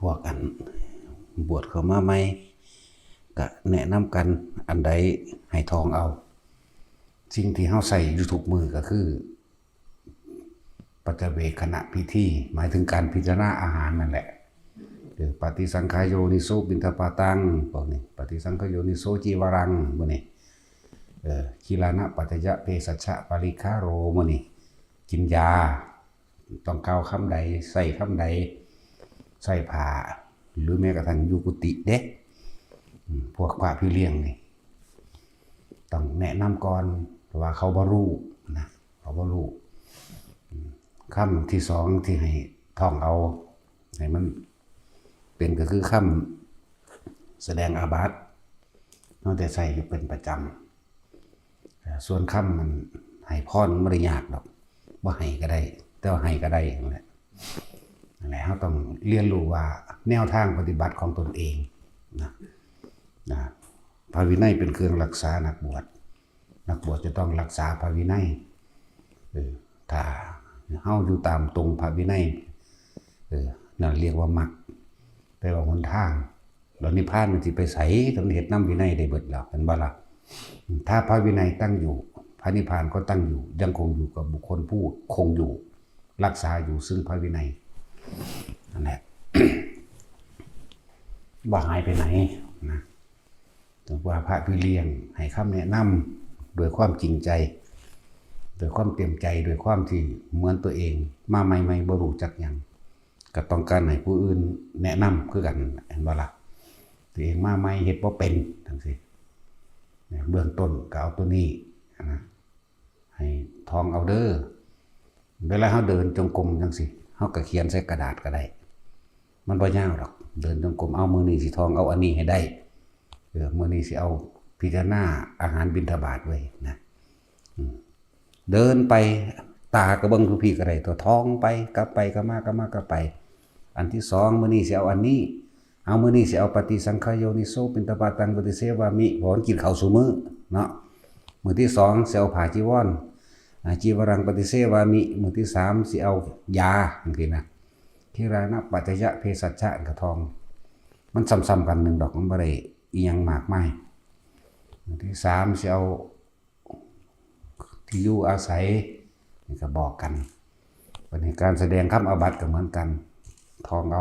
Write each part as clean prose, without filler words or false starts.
วกอันบวชเข้ามาใหม่ก็แนะนำกันอันใดให้ทองเอาสิ่งที่เฮาใส่อยู่ทุกมือก็คือปัจเวกขณะพิธีหมายถึงการพิจารณาอาหารนั่นแหละหรือปฏิสังขายโยนิโสบิณฑบาตังพวกนี้ปฏิสังขายโยนิโสจีวรังพวกนี้คีลานะปัจจยะเภสัชชะปริคาโรพวกนี้กินยาต้องกล่าวคำใดใส่คำใดใส่ผ้าหรือแม้กระทั่งอยู่กุฏิเด็กพวกพระพี่เลี้ยงนี่ต้องแนะนำก่อนว่าเขาบ่รู้นะเขาบ่รู้คำที่สองที่ให้ท่องเอาให้มันเป็นก็คือคำแสดงอาบัตินอกจากใส่อยู่เป็นประจำส่วนคำมันให้พรไม่ได้ยากหรอกว่าให้ก็ได้แต่ว่าให้ก็ได้นั่นแหละเราต้องเรียนรู้ว่าแนวทางปฏิบัติของตนเองนะพระวินัยเป็นเครื่องรักษานักบวชจะต้องรักษาพระวินัยถ้าเฮาอยู่ตามตรงพระวินัยนั่นเรียกว่ามรรคแปลว่าหนทางแล้วนิพพานมันสิไปไสต้องเฮ็ดนำวินัยได้เบิดแล้วเป็นบ่ล่ะถ้าพระวินัยตั้งอยู่พระนิพพานก็ตั้งอยู่ยังคงอยู่กับบุคคลผู้คงอยู่รักษาอยู่ซึ่งพระวินัยนั่นแหละ ว่าหายไปไหนนะถึงว่าพระพี่เลี้ยงให้คำแนะนำโดยความจริงใจโดยความเต็มใจโดยความที่เหมือนตัวเองมาใหม่ๆบ่รู้จักหยังก็ต้องการให้ผู้อื่นแนะนำคือกันเห็นบ่ล่ะตัวเองมาใหม่เฮ็ดบ่เป็นจังซี่เบื้องต้นก็เอาตัวนี้นะให้ท่องเอาเด้อเวลาเฮาเดินจงกรมจังซี่เฮาก็เขียนใส่กระดาษก็ได้มันบ่ยาวหรอกเดินจงกรมเอามื้อนี้สิท่องเอาอันนี้ให้ได้มื้อนี้สิเอาพิจารณาอาหารบิณฑบาตไว้นะเดินไปตากระเบิงทุกพี่ก็ได้ตัวท้องไปกลับไปกลับมากลับมากลับไปอันที่สองมื้อนี้สิเอาอันนี้เอามื้อนี้สิเอาปฏิสังขายโยนิโสบิณฑบาตังปฏิเสวามิเพราะกินข้าวซุมื้อเนาะมื้อที่สองสิเอาผ้าจีวรจีวรังปฏิเสวามิมื้อที่สามสิเอายาจังซี่นะคีรานะปัจจยะเภสัชชะกระทองมันซ้ำๆกันหนึ่งดอกมันบ่ได้อีหยังมากมายมื้อที่สามสิเอาที่อยู่อาศัยนี่ก็บอกกันวันนี้การแสดงคำอาบัติก็เหมือนกันทองเอ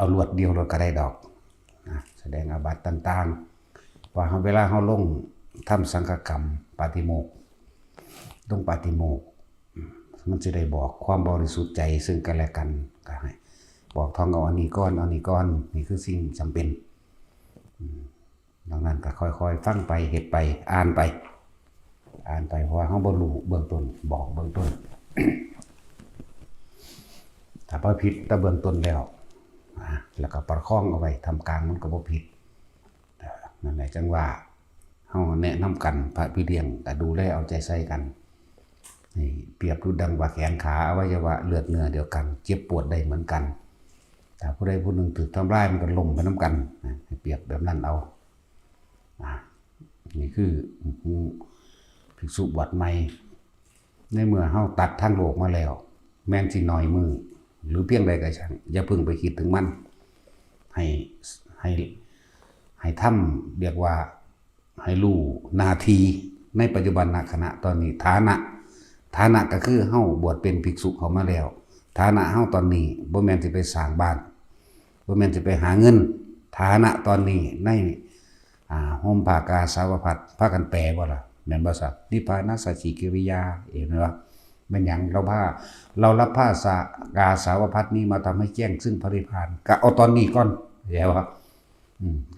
าลวดเดียวเราก็ได้ดอกแสดงอาบัติต่างๆว่าเวลาเขาลงทำสังฆกรรมปาฏิโมกข์ลงปาฏิโมกข์มันจะได้บอกความบริสุทธิ์ใจซึ่งกันและกันก็ให้บอกทองเอาอันนี้ก้อนเอาอันนี้ก้อนนี่คือสิ่งจำเป็นดังนั้นก็ค่อยๆฟังไปเฮ็ดไปอ่านไปเพราะว่าเขาบ่รู้เบื้องต้นบอกเบื้องต้น ถ้าพอผิดแต่เบื้องต้นแล้วก็ประคองเอาไว้ทำกลางมันก็บ่ผิดนั่นแหละจังว่าเฮาแนะนำกันพระพี่เลี้ยงก็ดูแลเอาใจใส่กันนี่เปรียบดูดังว่าแขนขาอวัยวะเลือดเนื้อเดียวกันเจ็บปวดได้เหมือนกันแต่ผู้ใดผู้หนึ่งถูกทำร้ายมันก็ล้มไปน้ำกันให้เปรียบแบบนั้นเอานี่คือภิกษุบวชใหม่ในเมื่อเฮาตัดทางโลกมาแล้วแม้นสิน้อยมือหรือเพียงใดก็ช่างอย่าเพิ่งไปคิดถึงมันให้ทำเรียกว่าให้รู้นาทีในปัจจุบันขณะตอนนี้ฐานะก็คือเฮาบวชเป็นภิกษุเข้ามาแล้วฐานะเฮาตอนนี้บ่แม่นสิไปสร้างบ้านบ่แม่นสิไปหาเงินฐานะตอนนี้ในห่มผ้ากาสาวพัดพากันแปลบ่ล่ะแม่นบ่ซับนิพพานัสสจิกิริยาเห็นบ่แม่นหยังเรารับผ้ากาสาวพัดนี้มาทำให้แจ้งซึ่งพระนิพพานก็เอาตอนนี้ก่อนเดี๋ยวครับ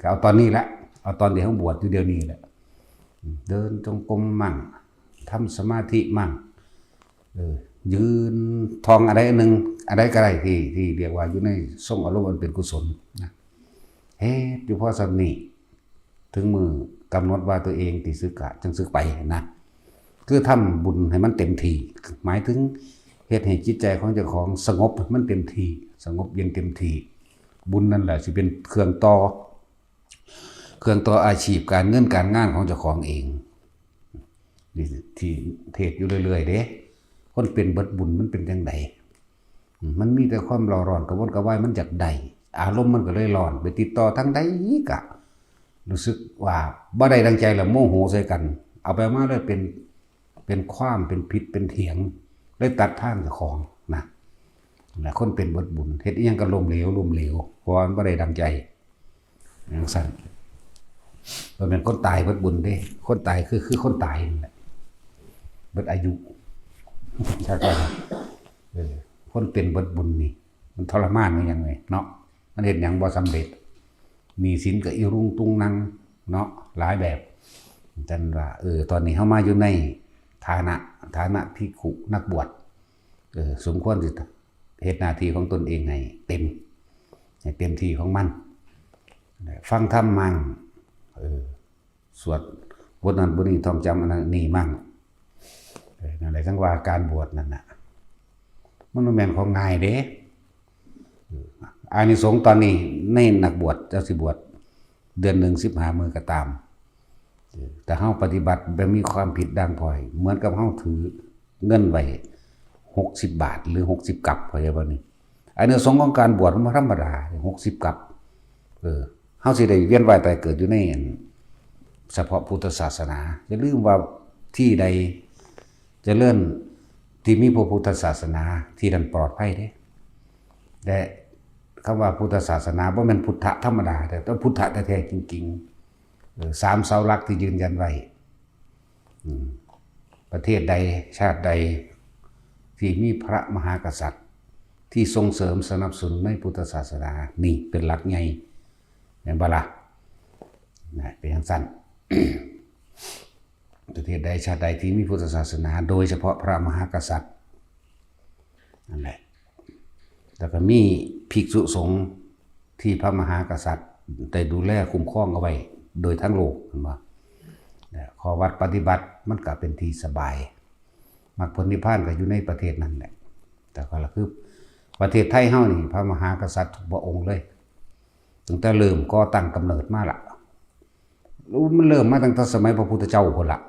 ก็เอาตอนนี้ละเอาตอนที่เฮาบวชอยู่เดี๋ยวนี้แหละเดินจงกรมมั่งทำสมาธิมั่งยืนทองอะไรนึงอะไรก็ได้ที่เรียกว่าอยู่ในทรงอารมณ์อันเป็นกุศลนะเฮ็ดอยู่พอสำนี้ถึงมือกำหนดว่าตัวเองที่สึกกะจังสึกไปนะคือทำบุญให้มันเต็มที่หมายถึงเฮ็ดให้จิตใจของเจ้าของสงบมันเต็มที่สงบเย็นเต็มที่บุญนั่นแหละสิเป็นเครื่องต่ออาชีพการเงินการงานของเจ้าของเองที่เทศอยู่เรื่อยๆเด้คนเป็นเบิดบุญมันเป็นจังได มันมีแต่ความร้อนกระวนกระวายมันจากใดอารมณ์มันก็เลยร้อนไปติดต่อทั้งใดกะรู้สึกว่าบ่ได้ดังใจแล้วโมโหใส่กันเอาไปมาเลยเป็นความเป็นพิษเป็นเถียงเลยตัดทางเจ้าของนะและคนเป็นเบิดบุญเฮ็ดอีหยังก็ล้มเหลวเพราะมันบ่ได้ดังใจอย่างซั่นบ่แม่นคนตายเบิดบุญเด้คนตายคือคนตายนั่นแหละเบิดอายุใช่ป่ะคนเป็นเบิดบุญนี่มันทรมานมันยังไงเนาะมันเฮ็ดหยังบ่สำเร็จมีศีลก็อีรุงตุงนังเนาะหลายแบบจันว่าตอนนี้เฮามาอยู่ในฐานะภิกขุนักบวชสมควรสิเฮ็ดหน้าที่ของตนเองให้เต็มที่ของมันฟังธรรมมั่งสวดบทนั้นบทนี้ท่องจำอันนั้นนี่มั่งนั่นแหละจังว่าการบวชนั่นน่ะมันบ่แม่นของง่ายเด้อานิสงส์ตอนนี้ในนักบวชเจ้าสิบวชเดือนหนึ่ง15 มื้อก็ตามแต่เฮาปฏิบัติแบบมีความผิดดังพลอยเหมือนกับเฮาถือเงินไว้60 บาทหรือ60กัปเข้าใจบ่นี่อานิสงส์ของการบวชมันบ่ธรรมดา60กัปเฮาสิได้เวียนว่ายตายเกิดอยู่ในเฉพาะพุทธศาสนาอย่าลืมว่าที่ใดเจริญที่มีพระพุทธศาสนาที่นั่นปลอดภัยเด้แต่คำว่าพุทธศาสนาบ่แม่นพุทธธรรมดาแต่ต้องพุทธแท้ๆจริงๆ3 เสาหลักที่ยืนยันไว้ประเทศใดชาติใดที่มีพระมหากษัตริย์ที่ส่งเสริมสนับสนุนในพุทธศาสนานี่เป็นหลักใหญ่แม่นบ่ล่ะเป็นอย่างสั้น ประเทศใดชาติใดที่มีพุทธศาสนาโดยเฉพาะพระมหากษัตริย์นั่นแหละแต่ก็มีภิกษุสงฆ์ที่พระมหากษัตริย์ได้ดูแลคุ้มครองเอาไว้โดยทั้งโลกเห็นบ่ขอวัดปฏิบัติมันก็เป็นที่สบายมรรคผลนิพพานก็อยู่ในประเทศนั้นแหละแต่ก็คือประเทศไทยเฮานี่พระมหากษัตริย์ทุกพระองค์เลยตั้งแต่เริ่มก่อตั้งกำเนิดมาล่ะมันเริ่มมาตั้งแต่สมัยพระพุทธเจ้าพุ่นล่ะ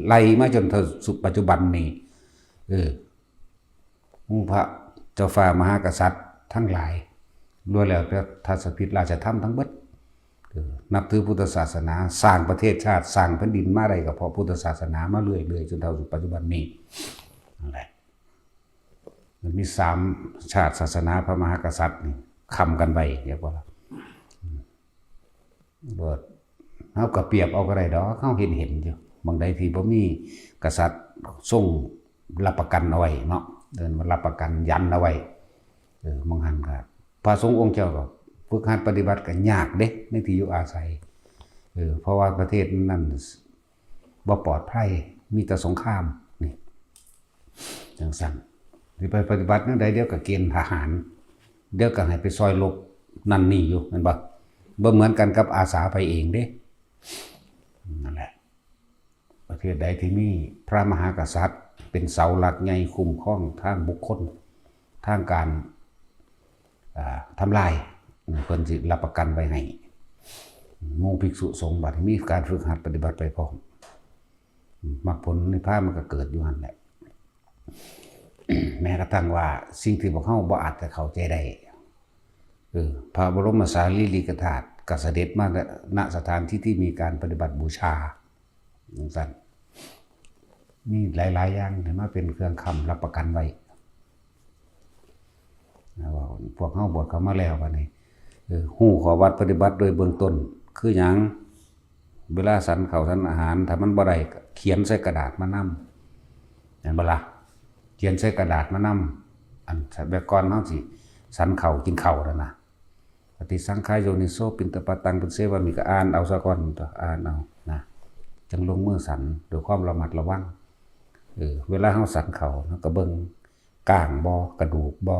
ไล่มาจนถึงปัจจุบันนี้พระเจ้าฟ้ามหากษัตริย์ทั้งหลายล้วนแล้วแต่ทัศพิธราชธรรมทั้งเบิดนับถือพุทธศาสนาสร้างประเทศชาติสร้างแผ่นดินมาได้ก็เพราะพุทธศาสนามาเรื่อยๆจนเท่าปัจจุบันนี้นั่นแหละมันมี3ชาติศาสนาพระมหากษัตริย์นี่ค้ำกันไว้เรียกว่าบ่เฮาก็เปรียบเอาก็ได้ดอกเฮาเห็นอยู่บางใดที่บ่มีกษัตริย์ทรงรับประกันเอาไว้เนาะเดินมารับประกันยันเอาไว้มองหันก็พระสงฆ์องค์เจ้าก็ฝึกหัดปฏิบัติก็ยากเด้ในที่อยู่อาศัยเพราะว่าประเทศนั้นบ่ปลอดภัยมีแต่สงครามนี่จังซั่นสิไปปฏิบัตินั่นใดเดี๋ยวก็เกณฑ์ทหารเดี๋ยวก็ให้ไปซอยรบนั่นนี่อยู่แม่นบ่เหมือนกันกับอาสาไปเองเด้นั่นแหละประเทศใดที่มีพระมหากษัตริย์เป็นเสาหลักใหญ่คุ้มครองทางบุคคลทางการทำลายเพิ่นสิรับประกันไว้ให้หมู่ภิกษุสงฆ์บัดมีการฝึกหัดปฏิบัติไปพร้อมมรรคผลนิพพานมันก็เกิดอยู่หั่นแหละ แม้กระทั่งว่าสิ่งที่พวกเฮาบ่อาจจะเข้าใจได้พระบรมสารีริกธาตุก็เสด็จมาณสถานที่ที่มีการปฏิบัติบูชาจังซั่นมีหลายๆอย่างที่มาเป็นเครื่องค้ำรับประกันไว้ว่าพวกเฮาบวชเข้ามาแล้วบัดนี้ฮู้ขอวัดปฏิบัติโดยเบื้องต้นคือหยังเวลาฉันข้าวฉันอาหารถ้ามันบ่ได้เขียนใส่กระดาษมานำเห็นบ่ล่ะเขียนใส่กระดาษมานำอันแบบก่อนเฮาสิฉันข้าวกินข้าวนั่นน่ะปฏิสังขารโยนิโสปินตปาตังเป็นเสวามิก็อ่านเอาซะก่อนอ่านเอานะจังลงมือฉันด้วยความระมัดระวังเวลาเฮาฉันข้าวก็เบิ่งก้างบ่กระดูกบ่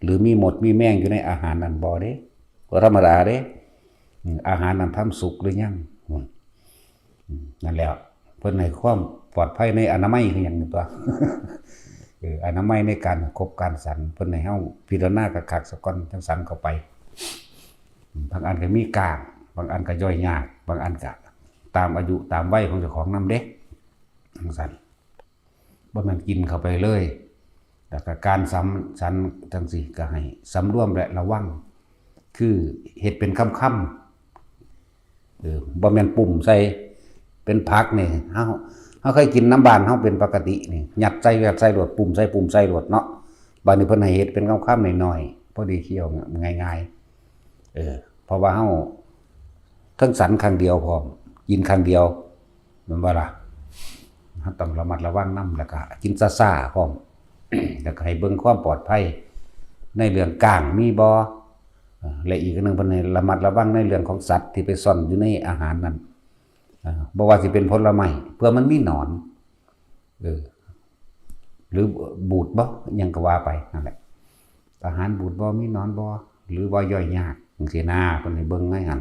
หรือมีหมดมีแมงอยู่ในอาหารนั้นบ่เด้บ่ธรรมดาเด้อาหารนั้นทำสุกหรือยังนั่นแหละเพิ่นให้ความปลอดภัยในอนามัยคือหยังนี่ตัวอนามัยในการคบการสันเพิ่นให้เฮาพิจารณาคักๆซะก่อนจังสันเข้าไปบางอันก็มีก้างบางอันก็ย่อยยากบางอันก็ตามอายุตามวัยของเจ้าของนำเด้จังซั่นบ่แม่นกินเข้าไปเลย แต่การสันจังสิก็ให้สำรวมและระวังคือเฮ็ดเป็นค่ำบ่แม่นปุ่มใส่เป็นผักนี่เฮาเคยกินน้ำบานเฮาเป็นปกตินี่ยัดใส่โหลดปุ่มใส่โหลดเนาะบัดนี้เพิ่นให้เฮ็ดเป็นค่ำๆหน่อยๆพอดีเคี้ยวง่ายๆเพราะว่าเฮาทั้งสันครั้งเดียวพร้อมกินครั้งเดียวแม่นบ่ล่ะเฮาต้องระมัดระวังนำแล้วก็กินซ่าๆพร้อม แล้วก็ให้เบิ่งความปลอดภัยในเรื่องก้างมีบ่และอีกอันนึงเพิ่นให้ระมัดระวังในเรื่องของสัตว์ที่ไปซ่อนอยู่ในอาหารนั้นบ่ว่าสิเป็นผลไม้เพื่อมันมีหนอนหรือบูดบ่ยังก็ว่าไปนั่นแหละอาหารบูดบ่มีหนอนบ่หรือว่าย่อยยากจังซี่นะเพิ่นให้เบิ่งให้หั่น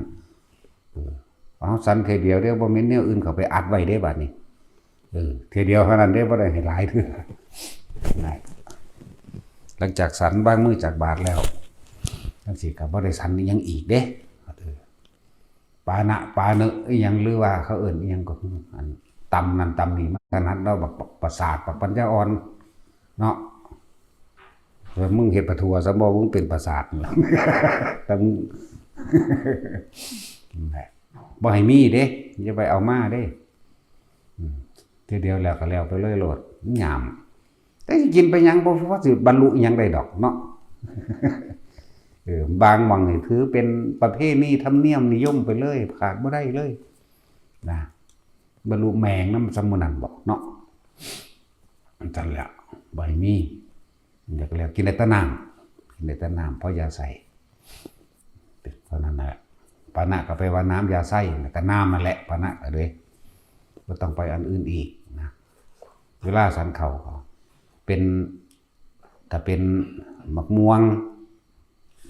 เอาสันเทเดียวเด้อบ่มีแนวอื่นเข้าไปอัดไว้เด้บัดนี้เทเดียวเท่านั้นเด้บ่ได้ให้หลายเทื่อหลังจากสันบ้างมือจากบาทแล้วจังซี่ก็บ่ได้สันอีหยังอีกเด้ปานะปาเนอะอีหยังหรือว่าเขาเอิ้นอีหยังก็อันตำนั่นตำนี่มันขนาดเราบักประสาทบักปัญญาอ่อนเนาะมึงเฮ็ดปะทัวซะบ่มึงเป็นประสาทล่ะแต่มึงบ่ให้มีเด้อย่าไปเอามาเด้ทีเดียวแล้วก็แล้วไปเลยโลดหยามแต่กินไปหยังบ่ว่าสิบรรลุหยังได้ดอกเนาะบางหม่องนี่ถือเป็นประเพณีธรรมเนียมนิยมไปเลยขาดบ่ได้เลยนะบรรลุแมงนำสมุนันบอกเนาะจังแล้วบ่ให้มีอยากแล้วกินได้แต่น้ำเพราะยาใส่เพราะนั้นแหละปานะก็ไปว่าน้ำยาใส่แล้วก็น้ำนั่นแหละปานะก็เลยบ่ต้องไปอันอื่นอีกนะเวลาสันเข่าเป็นถ้าเป็นมะม่วง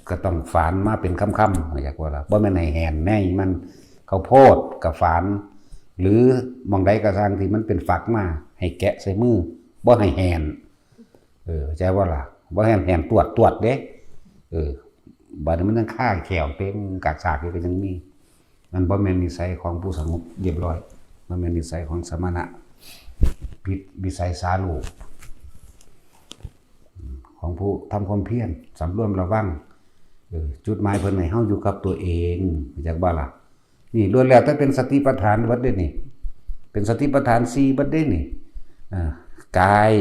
ก็ต้องฝานมาเป็นค่ำๆอยากว่าล่ะบ่แม่นให้แหนแน่มันข้าวโพดกับฝานหรือมองใดก็สร้างที่มันเป็นฝักมาให้แกะใส่มือบ่ให้แหนใจว่าล่ะบ่ให้แหนตรวจเด้บัดนี้มันต้องฆ่าแขวเต็มกากสากอยู่ก็ยังมีมันบ่แม่นนิสัยของผู้สงบเรียบร้อยมันเป็นนิสัยของสมณะผิดวิสัยสาลูกของผู้ทำความเพียรสำรวมระวังจุดหมายเพิ่นให้เฮาอยู่กับตัวเองจากว่าล่ะนี่ล้วนแล้วแต่เป็นสติปัฏฐานเบิดเด้นี่เป็นสติปัฏฐาน4เบิดเด้นี่กาย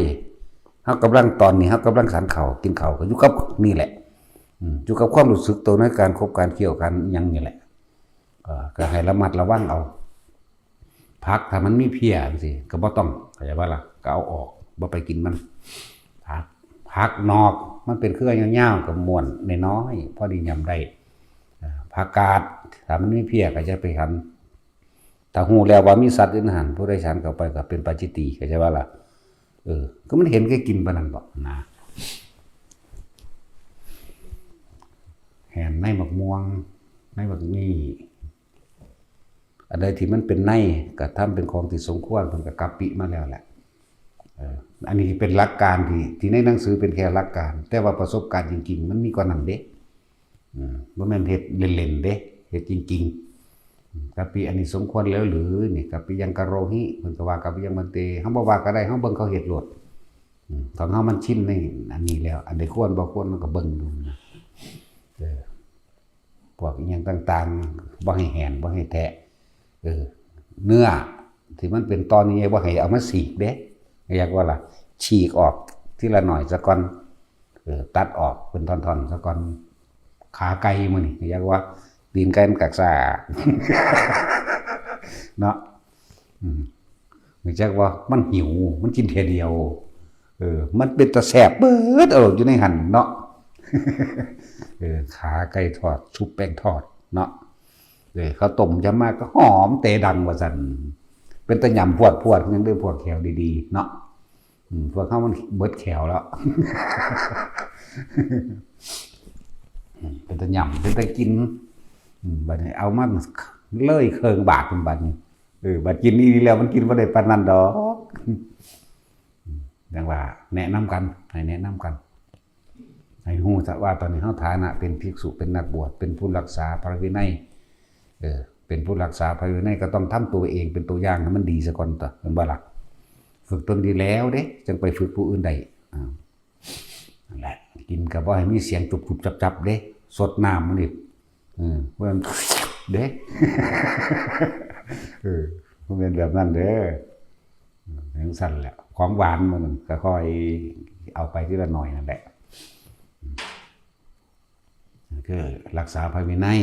เฮากำลังตอนนี้เฮากำลังสันข้าวกินข้าวก็อยู่กับนี่แหละอยู่กับความรู้สึกตัวในการคบการเคี่ยวกันหยังนี่แหละก็ให้ระมัดระวังเอาผักถ้ามันมีเพี้ยจังซี่ก็บ่ต้องเข้าใจว่าล่ะก็เอาออกบ่ไปกินมันผักนอกมันเป็นเครือยาวๆกับม่วนน้อยๆพอดียำได้ผักกาดถ้ามันมีเพี้ยก็จะไปหันถ้าฮู้แล้วว่ามีสัตว์อื่นหันผู้ใดฉันเข้าไปก็เป็นปาจิตติเข้าใจว่าล่ะก็มันเห็นแค่กินปานนั้นบ่นะแห่นในหมกม่วงในหมกนี่อันใดที่มันเป็นในก็ทำเป็นของที่สมควรเพิ่นก็กะปิมาแล้วแหละอันนี้เป็นหลักการที่ในหนังสือเป็นแค่หลักการแต่ว่าประสบการณ์จริงๆมันมีกว่านั้นเด้บ่แม่นเฮ็ดเล่นๆเด้เฮ็ดจริงๆกะปิอันนี้สมควรแล้วหรือนี่กะปิยังกะโรหิเพิ่นก็ว่ากะปิยังมันเตเฮาบ่ว่าก็ได้เฮาเบิ่งเขาเฮ็ดโลดของเฮามันชินในอันนี้แล้วอันใดควรบ่ควรมันก็เบิ่งดูนะพวกอีหยังต่างๆบ่ให้แหนบ่ให้แทะเนื้อที่มันเป็นตอนนี้บ่ให้เอามาสีกเด้อยากว่าล่ะฉีกออกทีละหน่อยซะก่อนตัดออกเป็นท่อนๆซะก่อนขาไก่มื้อนี่อยากว่าตีนไก่มันกักซ่าเนาะอยากว่ามันหิวมันกินเทียเดียวมันเป็นตะแสบเบิดอยู่ในหั่นเนาะขาไก่ทอดชุบแป้งทอดเนาะข้าวต้มจะมากก็หอมเตะดังว่าซั่นเป็นตะยำพวดยังได้พวกแขวดีๆเนาะพวกเขามันเบิดแขวแล้วเป็นตะยำเป็นตะกินบัดนี้เอามันเลยเคิงบาทเป็นบัดนี้บัดกินนี่แล้วมันกินบ่ได้ปานนั้นดอกอย่างว่าแนะนำกันให้แนะนำกันให้ฮู้ซะว่าตอนนี้เฮาฐานะเป็นภิกษุเป็นนักบวชเป็นผู้รักษาพระวินัยเป็นผู้รักษาพระวินัยก็ต้องทำตัวเองเป็นตัวอย่างให้มันดีซะก่อนต่อเป็นบ่ล่ะฝึกตนดีแล้วเด้จึงไปฝึกผู้อื่นได้ นั่นแหละกินก็บ่ให้มีเสียงตุบๆจับๆเด้สดน้ำมันนี่เพิ่นเด้มันเป็นแบบนั้นเด้อจังซั่นแหละของหวานมันก็ค่อยเอาไปทีละหน่อยนั่นแหละคือรักษาพระวินัย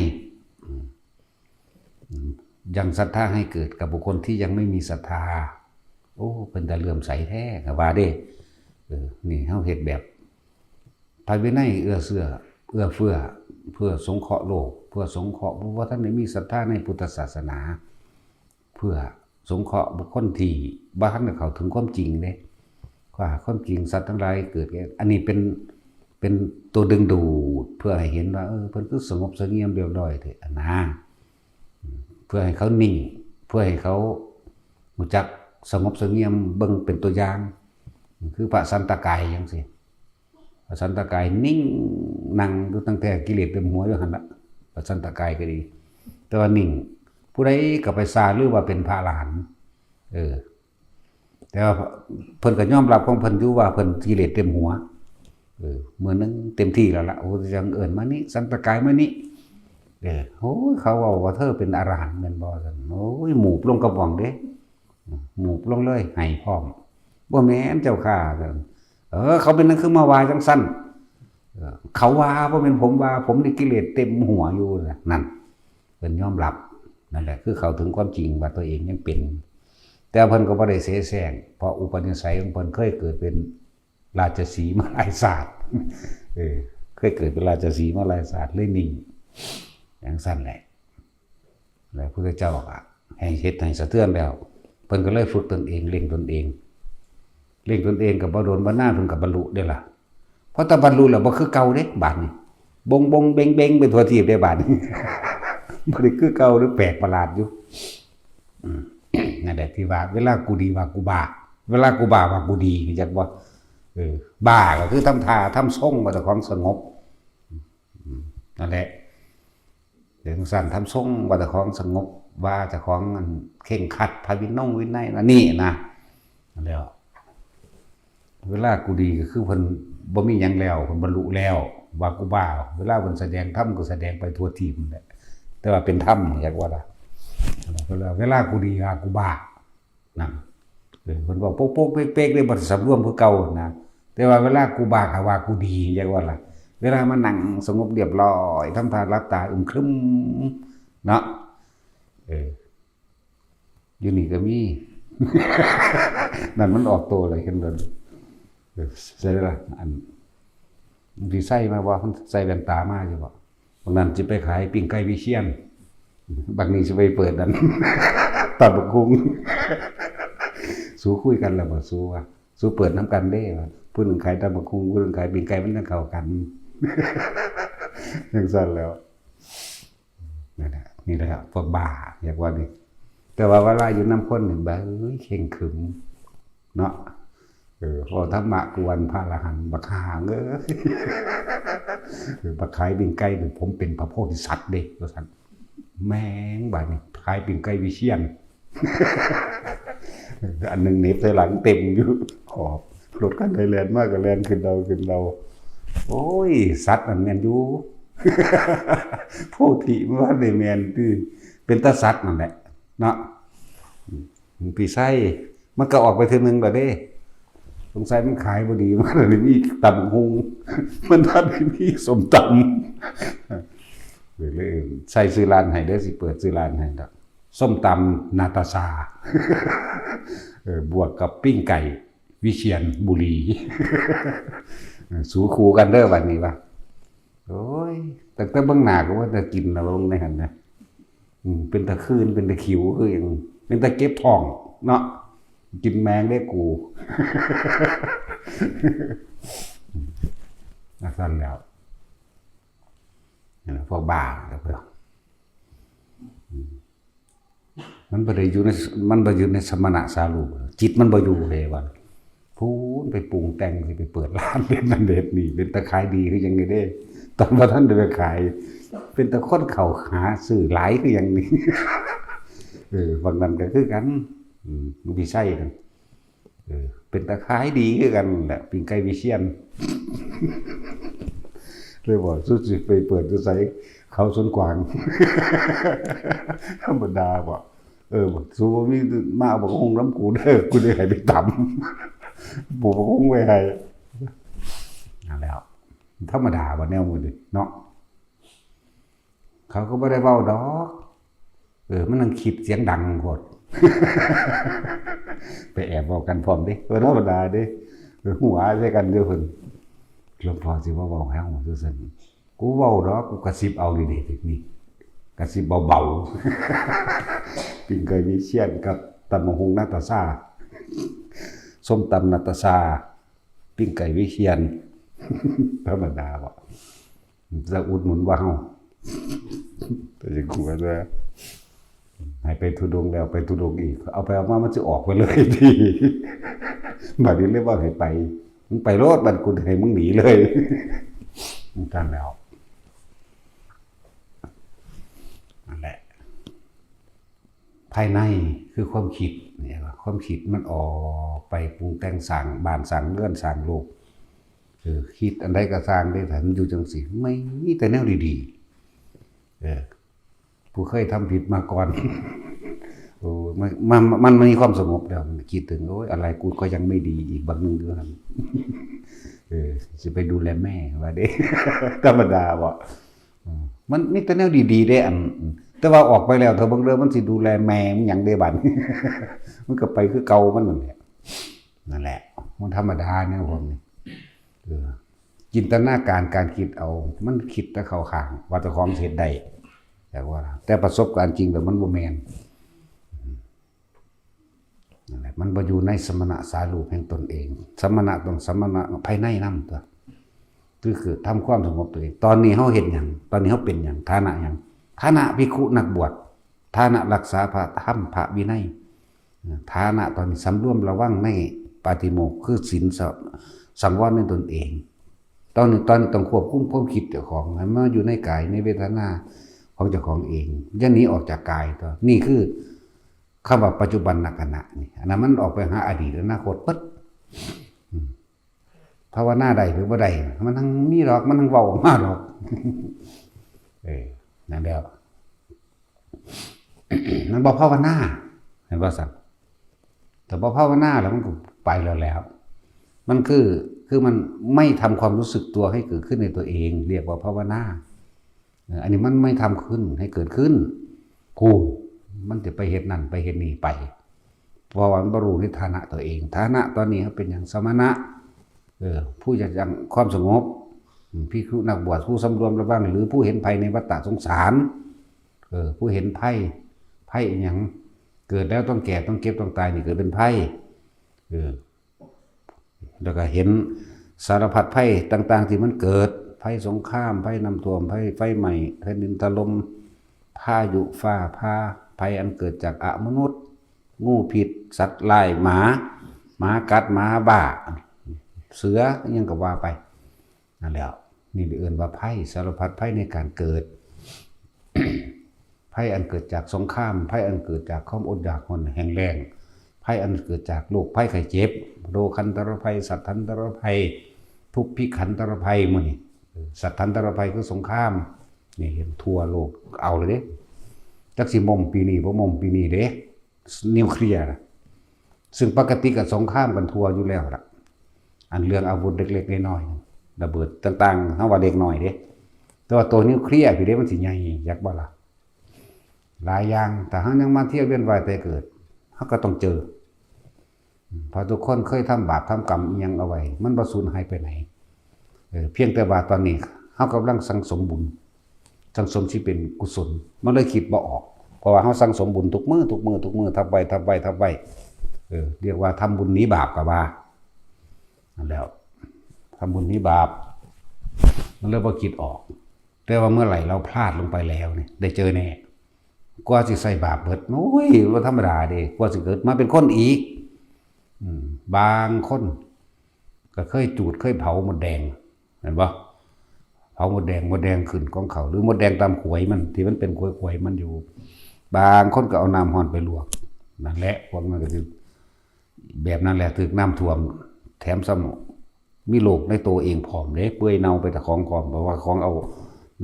ยังศรัทธาให้เกิดกับบุคคลที่ยังไม่มีศรัทธาโอ้เป็นแต่เลื่อมใสแท้ก็ว่าเด้นี่เฮาเฮ็ดแบบพระวินัยเอื้อเฟื้อเพื่อสงเคราะห์โลกเพื่อสงเคราะห์ผู้ว่าท่านได้มีศรัทธาในพุทธศาสนาเพื่อสงเคราะห์บุคคลที่บ่ทันได้เข้าถึงความจริงเด้ว่าความจริงสัตว์ทั้งหลายเกิดอันนี้เป็นตัวดึงดูดเพื่อให้เห็นว่าเพิ่นคือสงบเสงี่ยมเรียบร้อยเถอะนะเพื่อให้เขานิ่งเพื่อให้เขารู้จักสงบเสงี่ยมเบิ่งเป็นตัวอย่างคือพระสันตกายจังซี่พระสันตกายนิ่งนั่งอยู่ตั้งแต่กิเลสเต็มหัวอยู่หั่นล่ะพระสันตกายก็ดีแต่ว่านิ่งผู้ใดก็ไปซาหรือว่าเป็นพระอรหันต์แต่ว่าเพิ่นก็ยอมรับของเพิ่นอยู่ว่าเพิ่นกิเลสเต็มหัวเมื่อนั้นเต็มที่แล้วล่ะโอ้จังเอิ้นมานี่สันตกายมานี่โอ้ยเขาว่าเธอเป็นอรหันต์แม่นบ่ซั่นโอ้ยหมูบลงกระป๋องเด้หมูบลงเลยให้พร้อมบ่แม่นเจ้าข้าซั่นเขาเป็นนั่นคือมาว่าจังซั่นเขาว่าบ่แม่นผมว่าผมนี่กิเลสเต็มหัวอยู่นั่นเพิ่นยอมรับนั่นแหละคือเขาถึงความจริงว่าตัวเองยังเป็นแต่เพิ่นก็บ่ได้เสแสร้งเพราะอุปนิสัยของเพิ่นเคยเกิดเป็นราชสีห์มาหลายศาสตร์เคยเกิดเป็นราชสีห์มาหลายศาสตร์เลยนิ่งอย่างสั้นแหละแล้วพระพุทธเจ้าให้เฮ็ดให้สะเทือนแล้วเพิ่นก็เลยฝึกตนเองเร่งตนเองกับบ่โดนบ่นานเพิ่นก็บรรลุได้ล่ะเพราะถ้าบรรลุแล้วบ่คือเก่าเด้บาดนี้บงเบงไปทั่วทีบได้บาดนี้บ่ได้คือเก่าหรือแปลกประหลาดอยู่นั่นแหละที่ว่าเวลากูดีว่ากูบ้าเวลากูบ้าว่ากูดีจักบ่บ้าก็คือทำท่าทำทรงว่าเจ้าของสงบนั่นแหละเรื่องสั้นทำทรงว่าเจ้าของสงบว่าเจ้าของเข่งขัดพระวินัยนี่นะแล้วเวลากูดีก็คือเพิ่นบ่มีหยังแล้วเพิ่นบรรลุแล้วว่ากูบ้าเวลาเพิ่นแสดงธรรมก็แสดงไปทั่วทีมแหละแต่ว่าเป็นธรรมอยากว่าล่ะเวลากูดีว่ากูบ้านะเพิ่นบอกโป๊กๆเป๊กๆได้บ่สำรวมคือเก่านะแต่ว่าเวลากูบ้าก็ว่ากูดีอยากว่าล่ะเวลามานั่งสงบเรียบร้อยทำท่ารับตาครึ้มเนาะอยู่นี่ก็มีนั่นมันออกตัวเลยเห็นบ่ใช่ล่ะอันที่ใส่มาว่าใส่แว่นตามาอยู่บ่บางนั้นสิไปขายปิ้งไก่วิเชียรบางนี้สิไปเปิดนั่นตัดบักคุ้งสู้คุยกันแล้วบ่สู้ว่าสู้เปิดน้ำกันเด้ว่าผู้นึงขายตัดบักคุ้งผู้นึงขายปิ้งไก่มันเข้ากันจังซั่นแล้วนั่นแหละนี่แหละพวกบ้าอยากว่านี่แต่ว่าเวลาอยู่นำคนนี่บ่เข่งขรึมเนาะพอธรรมะกวนพระอรหันต์บักหางบักขายปิ้งไก่นี่ผมเป็นพระโพธิสัตว์เด้ว่าซั่นแม่งบาดนี้ขายปิ้งไก่วิเชียรอันนึงเหน็บใส่หลังเต็มอยู่ขอบรถคันไทยแลนด์มากก็แล่นขึ้นเราโอ้ยสัตว์นั่นแม่นอยู่โพธิมันว่าได้แม่นคือเป็นตาสัตว์นั่นแหละเนาะพี่ไส้มันก็ออกไปทีนึงแล้วเด้สงสัยมันขายบ่ดีมันเลยมีตำหุงมันทันมีส้มตำเลยใส่ซื้อร้านให้เด้อสิเปิดซื้อร้านให้ดอกส้มตำนาตาชาบวกกับปิ้งไก่วิเชียรบุรีสู้คู่กันเด้อบัดนี้ว่าโอ้ยแต่เบิ่งหน้าก็ว่าจะกินแล้วลงในหั่นนะเป็นตะคืนเป็นตะขิวคือหยังเป็นตะเก็บท้องเนาะกินแมงได้กูนักสั่นแล้วนี่พวกบ้าแล้วเพื่อนมันบ่ได้อยู่ในสมณะสารูปจิตมันบ่อยู่เลยว่าพูนไปปรุงแต่งสิไปเปิดร้านเป็นนั่นเด็ดนี่เป็นตะขายดีคือยังไงเด้ตอนว่าท่านเดินขายเป็นตะคนเข้าหาซื้อหลายคืออย่างนี้บางนั้นก็คือกันพี่ไส้กัน เป็นตะขายดีคือกันแหละปิ้งไก่วิเชียรเลยบอกสุดสิไปเปิดจะใส่เขาสวนกวางธรรมดาบอกบอกสู้มีมาบอกคงน้ำกูเด้อกูได้ให้ไปต่ำบอกคงไว้ให้นั่นแล้วธรรมดาบ่แนวมือดิเนาะเขาก็ไม่ได้เว้าดอกมันนั่งคิดเสียงดังโคตรไปแอบบอกกันพร้อมดิธรรมดาดิหัวใช่กันเด้อเพิ่นหลวงพ่อสิว่าเว้าให้หัวซื่อๆกูเว้าดอกกูกระซิบเอาดีๆเทคนิคกระซิบเบาๆปิ้งไก่วิเชียรกับตำบักหุ่งนาตาซาส้มตำนาตาซาปิ้งไก่วิเชียรธรรมดาบ่จะอุดหนุนว่าเฮาแต่ยังกลัวด้วยให้ไปทุดงแล้วไปทุดงอีกเอาไปเอามามันจะออกไปเลยดีบัดนี้เรียกว่าให้ไปมึงไปโลดบัดกูให้มึงหนีเลยมึงกันแล้วนั่นแหละภายในคือความคิดเนี่ยความคิดมันออกไปปรุงแต่งสร้างบ้านสร้างเรือนสร้างโลกคิดอันใดก็สร้างได้แต่มันอยู่จังสิไม่มีแต่แนวดีๆผู้เคยทำผิดมาก่อนมันมีความสงบแล้วคิดถึงโอ้ยอะไรกูก็ยังไม่ดีอีกบางนึงด้วยจะไปดูแลแม่ว่าเด้ธรรมดาบ่มันมีแต่แนวดีๆได้อันแต่ว่าออกไปแล้วเธอบางเรื่องมันสิดูแลแม่มันอย่างเดบันมันก็ไปคือเก่ามันนั่นแหละมันธรรมดาเนี่ยผมนี่จินตนาการคิดเอามันคิดแต่เข้าข้างว่าจะของเฮ็ดได้แต่ประสบการณ์จริงแล้วมันบ่แม่นนั่นแหละมันบ่อยู่ในสมณะสารูปแห่งตนเองสมณะต้องสมณะภายในนำตัวคือทำความสงบตัวเองตอนนี้เฮาเฮ็ดหยังตอนนี้เฮาเป็นหยังฐานะหยังฐานะภิกขุนักบวชฐานะรักษาพระธรรมพระวินัยฐานะตอนนี้สำรวมระวังในปาฏิโมกข์คือศีลสังวรในตนเองตอนนี้ต้องควบคุมความคิดเจ้าของให้มันอยู่ในกายในเวทนาของเจ้าของเองอย่าหนีออกจากกายตัวนี่คือคำว่าปัจจุบันขณะนี่อันนั้นมันออกไปหาอดีตอนาคตปึ๊ดภาวนาใดหรือบ่ใดมันทั้งมีหรอกมันทั้งเว้าออกมาหรอกนั่นแล้วมันบ่ภาวนาเห็นบ่สั่นแต่บ่ภาวนาแล้วมันก็ไปแล้วมันคือมันไม่ทำความรู้สึกตัวให้เกิดขึ้นในตัวเองเรียกว่าภาวนาอันนี้มันไม่ทำขึ้นให้เกิดขึ้นกูมันจะไปเฮ็ดนั่นไปเฮ็ดนี่ไปเพราะว่ามันบ่รู้ในฐานะตัวเองฐานะตอนนี้เขาเป็นอย่างสมณะผู้จะยังความสงบภิกขุนักบวชผู้สำรวมระวังหรือผู้เห็นภัยในวัฏฏะสงสารผู้เห็นภัยอย่างเกิดแล้วต้องแก่ต้องเก็บต้องตายนี่เกิดเป็นภัยแล้วก็เห็นสารพัดภัยต่างๆที่มันเกิดภัยสงครามภัยน้ำท่วมภัยไฟไหม้แผ่นดินถล่มพายุฟ้าผ่าภัยอันเกิดจากอมนุษย์งูพิษสัตว์ลายหมากัดหมาบ้าเสือยังก็ว่าไปนั่นแหละนี่เอื่นว่าภัยสารพัดภัยในการเกิด ภัยอันเกิดจากสงครามภัยอันเกิดจากความอดอยากคนแห้งแล้งภัยอันเกิดจากโรคภัยไข้เจ็บโรคันตรภัยสัตทันตรภัยทุพพิขันตรภัยมื้อนี้สัตทันตรภัยคือสงครามนี่เห็นทั่วโลกเอาเลยเด้จักสิมมปีนี้บ่มมปีนี้เด้นิวเคลียร์ซึ่งปกติก็สงครามกันทั่วอยู่แล้วล่ะอันเรื่องอาวุธเล็กๆน้อยๆระเบิดต่างๆเฮาว่าเด็กน้อยเด้แต่ว่าตัวนิวเคลียร์พี่เด้มันสิใหญ่ยักบ่ล่ะหลายอย่างแต่เฮายังมาเที่ยวเวียนว่ายตายเกิดเฮาก็ต้องเจอเพราะทุกคนเคยทำบาปทำกรรมอีหยังเอาไว้มันบ่สูญหายไปไหนเพียงแต่ว่าตอนนี้เฮากำลังสังสมบุญสังสมที่เป็นกุศลมันเลยคิดบ่ออกเพราะว่าเฮาสังสมบุญทุกมื้อทำไว้เรียกว่าทำบุญหนีบาปก็ว่านั่นแล้วทำบุญหนีบาปมันเลยบ่คิดออกแต่ว่าเมื่อไหร่เราพลาดลงไปแล้วนี่ได้เจอแน่กว่าสิใส่บาปเบิดโอ้ยบ่ธรรมดาเด้กว่าสิเกิดมาเป็นคนอีกบางคนก็เคยจูดเคยเผาหมดแดงเห็นบ่เผาหมดแดงขึ้นของเขาหรือหมดแดงตามขวยมันที่มันเป็นขวยมันอยู่บางคนก็เอาน้ำร้อนไปลวกนั่นแหละพวกนั้นก็สิ แบบนั้นแหละถึกน้ำท่วมแถมซ้ำมีโรคในตัวเองผอมเด้เปื่อยเน่าไปแต่ของผอมเพราะว่าของเอา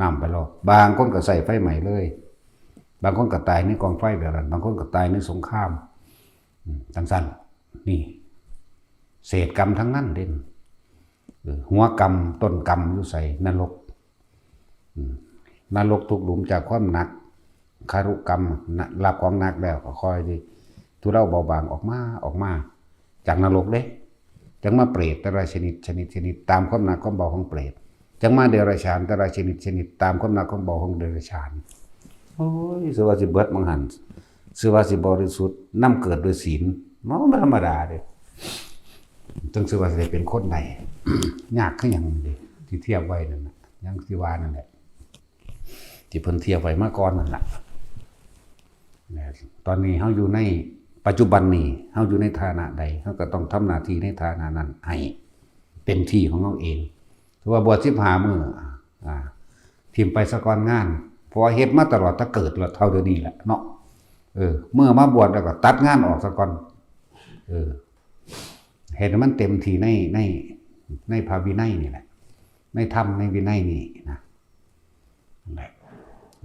น้ำไปแล้วบางคนก็ใส่ไฟใหม่เลยบางคนก็ตายในกองไฟแบบนั้นบางคนก็ตายในสงครามสั้นๆนี่เศษกรรมทั้งนั้นเด่นหัวกรรมต้นกรรมอยู่ใส่นรกนรกทุกหลุมจากความหนักคารุกรรมรับของหนักแล้วก็คอยดิทุเราเบาบางออกมาจากนรกเด้จังมาเปรตแต่ละชนิดตามความหนักความเบาของเปรตจังมาเดรัจฉานแต่ละชนิดตามความหนักความเบาของเดรัจฉานโอ้ยสวัสดิเบิดมังหันสวัสดิบริสุทธิ์นำเกิดโดยศีลมันไม่ธรรมดาเด้จังสวัสดิเป็นคนใดยากขึ้นอย่างนี้ที่เทียบไว้นั่นนะยังที่ว่านั่นแหละที่เพิ่นเทียบไว้มาก่อนนั่นแหละตอนนี้เฮาอยู่ในปัจจุบันนี้เฮาอยู่ในฐานะใดเฮาก็ต้องทำหน้าที่ในฐานะนั้นให้เต็มที่ของเฮาเองถือว่าบวช15มื้อทิมไปสะก่อนงานเพราะว่าเฮ็ดมาตลอดถ้าเกิดแล้วเท่าเดี๋ยวนี้แหละเนาะเมื่อมาบวชแล้วก็ตัดงานออกสะก่อนเห็นมันเต็มที่ในพระวินัยนี่แหละในธรรมในวินัยนี่นะ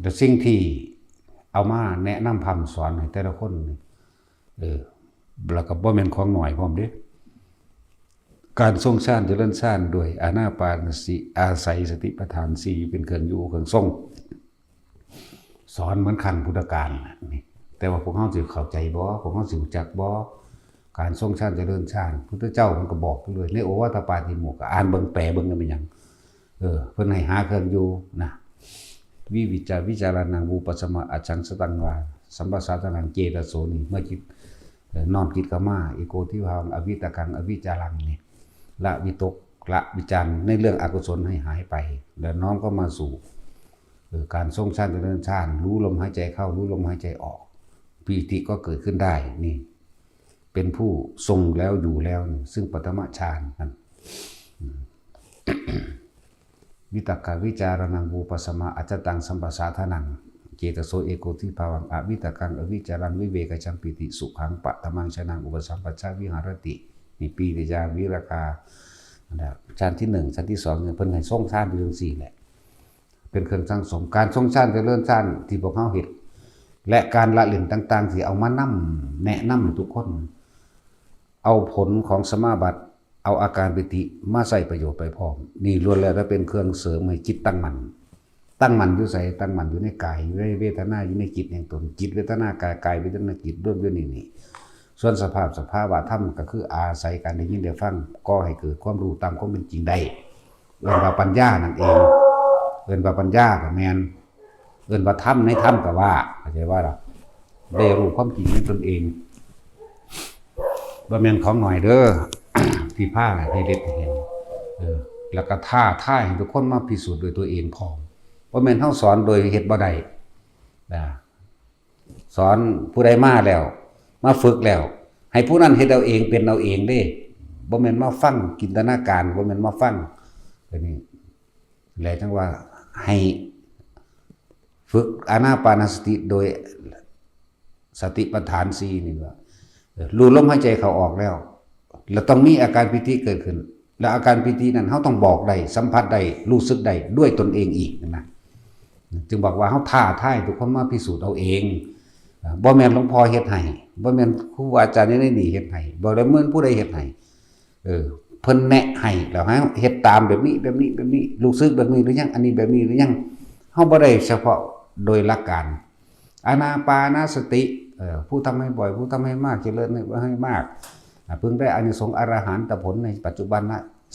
แต่สิ่งที่เอามาแนะนำพำสอนให้แต่ละคนแล้วก็บ่แม่นของหน่อยพร้อมเด้การทรงฌานเจริญฌานโดยอานาปานสติอาศัยสติปัฏฐาน4เป็นเครื่องอยู่เครื่องทรงสอนเหมือนขั้นพุทธกาลนี่แต่ว่าพวกเฮาสิเข้าใจบ่พวกเฮาสิรู้จักบ่การทรงฌานเจริญฌานพุทธเจ้ามันก็บอกเลยในโอวาทปาติโมกข์อ่านเบิ่งแปลเบิ่งกันเป็นหยังเพิ่นให้หาเครื่องอยู่นะวิจารณังวูปัสสมะอจังสตังวาสัมปสาตนังเจตโสนี่เมื่อจิตนอนคิดกมาเอโกทิวังอวิตกังอวิจารังนี่ละวิตกละวิจารในเรื่องอกุศลให้หายไปแล้วน้อมก็มาสู่การทรงฌานเจริญฌานรู้ลมหายใจเข้ารู้ลมหายใจออกปีติก็เกิดขึ้นได้นี่เป็นผู้ทรงแล้วอยู่แล้วซึ่งปฐมฌานนั่นวิตกวิจารณังวูปัสสมะอจตังสัมปสาทานังเจตโสเอโกทิภาวังอวิตกังอวิจารังวิเวกจังปิติสุขังปะตมังชนังอุปสัมปชาวิหารตินี่ปีติยาวิรากาชั้นที่1ชั้นที่2เนี่ยเพิ่นให้ทรงฌานอยู่จังซี่แหละเป็นเครื่องสังสมการทรงฌานเจริญฌานที่พวกเฮาเฮ็ดและการละเล่นต่างๆที่เอามานำแนะนำให้ทุกคนเอาผลของสมาบัติเอาอาการปิติมาใส่ประโยชน์ไปพร้อมนี่ล้วนแล้วถ้าเป็นเครื่องเสริมให้จิตตั้งมั่นอยู่ใส่ตั้งมั่นอยู่ในกายอยู่ในเวทนาอยู่ในจิตอย่างตนจิตเวทนากายเวทนาจิตด้วยนี่ส่วนสภาวะธรรมก็คืออาศัยการได้ยินได้ฟังก็ให้เกิดความรู้ตามความเป็นจริงได้เอิ้นว่าปัญญานั่นเองเอิ้นว่าปัญญาก็แม่นเอิ้นว่าธรรมในธรรมก็ว่าเข้าใจว่าล่ะได้รู้ความจริงในตนเองบ่แม่นของหน่อยเด้อ ที่ผ้าให้เด็ดเห็นแล้วก็ท่าให้ทุกคนมาพิสูจน์โดยตัวเองพร้อมบ่แม่นเฮาสอนโดยเฮ็ดบ่ได้สอนผู้ใดมาแล้วมาฝึกแล้วให้ผู้นั้นเฮ็ดเอาเองเป็นเอาเองเด้บ่แม่นมาฟังจินตนาการบ่แม่นมาฟังอันนี้แหละจังว่าให้ฝึกอานาปานสติโดยสติปัฏฐาน4นี่ว่ารู้ลมหายใจเข้าออกแล้วต้องมีอาการปิติเกิดขึ้นแล้วอาการปิตินั้นเฮาต้องบอกได้สัมผัสได้รู้สึกได้ด้วยตนเองอีกนะจึงบอกว่าเฮาท้าทายทุกคนมาพิสูจน์เอาเองบ่แม่นหลวงพ่อเฮ็ดให้บ่แม่นครูอาจารย์ในนี่เฮ็ดให้บ่ได้เหมือนผู้ใดเฮ็ดให้เพิ่นแนะให้แล้วให้เฮ็ดตามแบบนี้รู้สึกแบบนี้หรือยังอันนี้แบบนี้หรือยังเฮาบ่ได้เฉพาะโดยหลักการอานาปานสติผู้ทำให้บ่อยผู้ทำให้มากเจริญให้มากเพิ่งได้อานิสงส์อรหันตผลในปัจจุบัน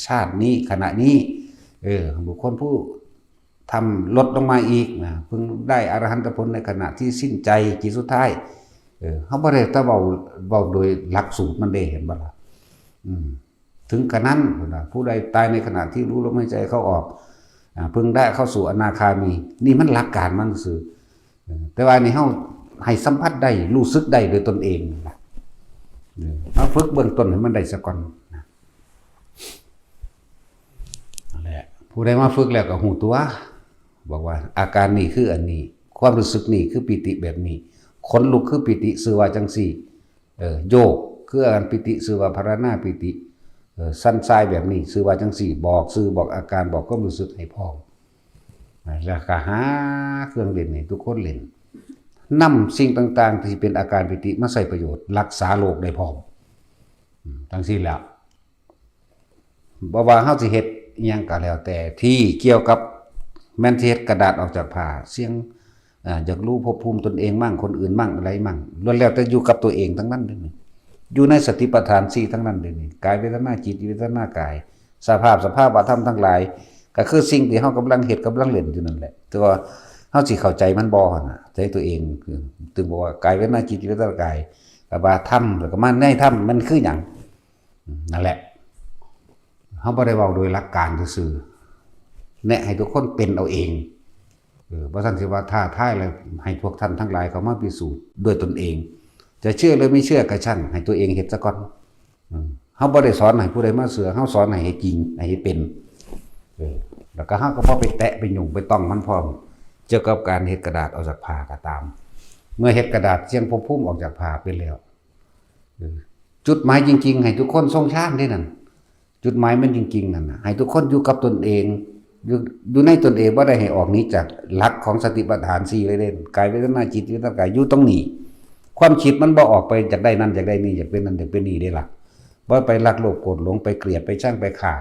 ชาตินี้ขณะนี้บุคคลผู้ทำลดลงมาอีกเพิ่งได้อรหันตผลในขณะที่สิ้นใจจิตสุดท้ายเขาบ่ได้แต่เว้าโดยหลักสูตรมันได้เห็นบ่ล่ะถึงขนาดนั้นผู้ใดตายในขณะที่รู้ลมหายใจเข้าออกเพิ่งได้เข้าสู่อนาคามีนี่มันหลักการมันคือแต่ว่านี่เฮาให้สัมผัสได้รู้สึกได้โดยตนเองเอาฝึกเบื้องต้นให้มันได้ซะก่อนนั่นแหละผู้ใดมาฝึกแล้วก็หูตัวบอกว่าอาการนี้คืออันนี้ความรู้สึกนี่คือปิติแบบนี้ขนลุกคือปิติสื่อว่าจังซี่โยก คืออาการปิติชื่อว่าภารนาปิติสั้นทรายแบบนี้ชื่อว่าจังสี่บอกชื่อบอกอาการบอกความรู้สึกให้พร้อมแล้วก็หาเครื่องเล่นให้ทุกคนเล่นนำสิ่งต่างๆที่เป็นอาการปิติมาใช้ประโยชน์รักษาโรคได้พร้อมทั้งสิ้นแล้วบ่ว่าเฮาสิเฮ็ดอิหยังก็แล้วแต่ที่เกี่ยวกับแม่นสิเฮ็ดกระดาษออกจากผ้าเสียงอยากรู้ภพภูมิตนเองมั่งคนอื่นมั่งอะไรมั่งล้วนแล้วแต่อยู่กับตัวเองทั้งนั้นเด้นี่อยู่ในสติปัฏฐาน4ทั้งนั้นเด้นี่กายเวทนาจิตเวทนากายสภาพธรรมทั้งหลายก็คือสิ่งที่เฮากำลังเฮ็ดกำลังเล่นอยู่นั่นแหละแต่ว่าเฮาสิเข้าใจมันบ่น่ะใจตัวเองคือถึงบอกว่ากายเวทนาจิตเวทนากายก็ว่าธรรมแล้วก็มันในธรรมมันคือหยังนั่นแหละเฮาบ่ได้เว้าโดยหลักการซื่อๆแนะให้ทุกคนเป็นเอาเองบ่ซั่นสิว่าท้าทายแล้วให้พวกท่านทั้งหลายเข้ามาพิสูจน์ด้วยตนเองจะเชื่อหรือไม่เชื่อก็ช่างให้ตัวเองเฮ็ดซะก่อนเฮาบ่ได้สอนให้ผู้ใดมาเสือเฮาสอนให้เฮ็ดจริงให้เฮ็ดเป็นแล้วก็เฮาก็บ่ไปแตะไปยุ่งไปต้องมันพร้อมเกี่ยวกับการเฮ็ดกระดาษออกจากผ้าก็ตามเมื่อเฮ็ดกระดาษเสียงภพภูมิออกจากผ้าเป็นแล้วจุดหมายจริงๆให้ทุกคนทรงฌานได้นั่นจุดหมายมันจริงๆนั่นน่ะให้ทุกคนอยู่กับตนเองอยู่ในตนเองบ่ได้ให้ออกนี้จากหลักของสติปัฏฐาน4เลยเด้กายเวทนาจิตวิญญาณกายอยู่ตรงนี้ความคิดมันบ่ออกไปจากได้นั่นจากได้นี่อยากเป็นนั่นอยากเป็นนี่ได้ล่ะบ่ไปรักโลภโกรธหลงไปเกลียดไปช่างไปฆ่า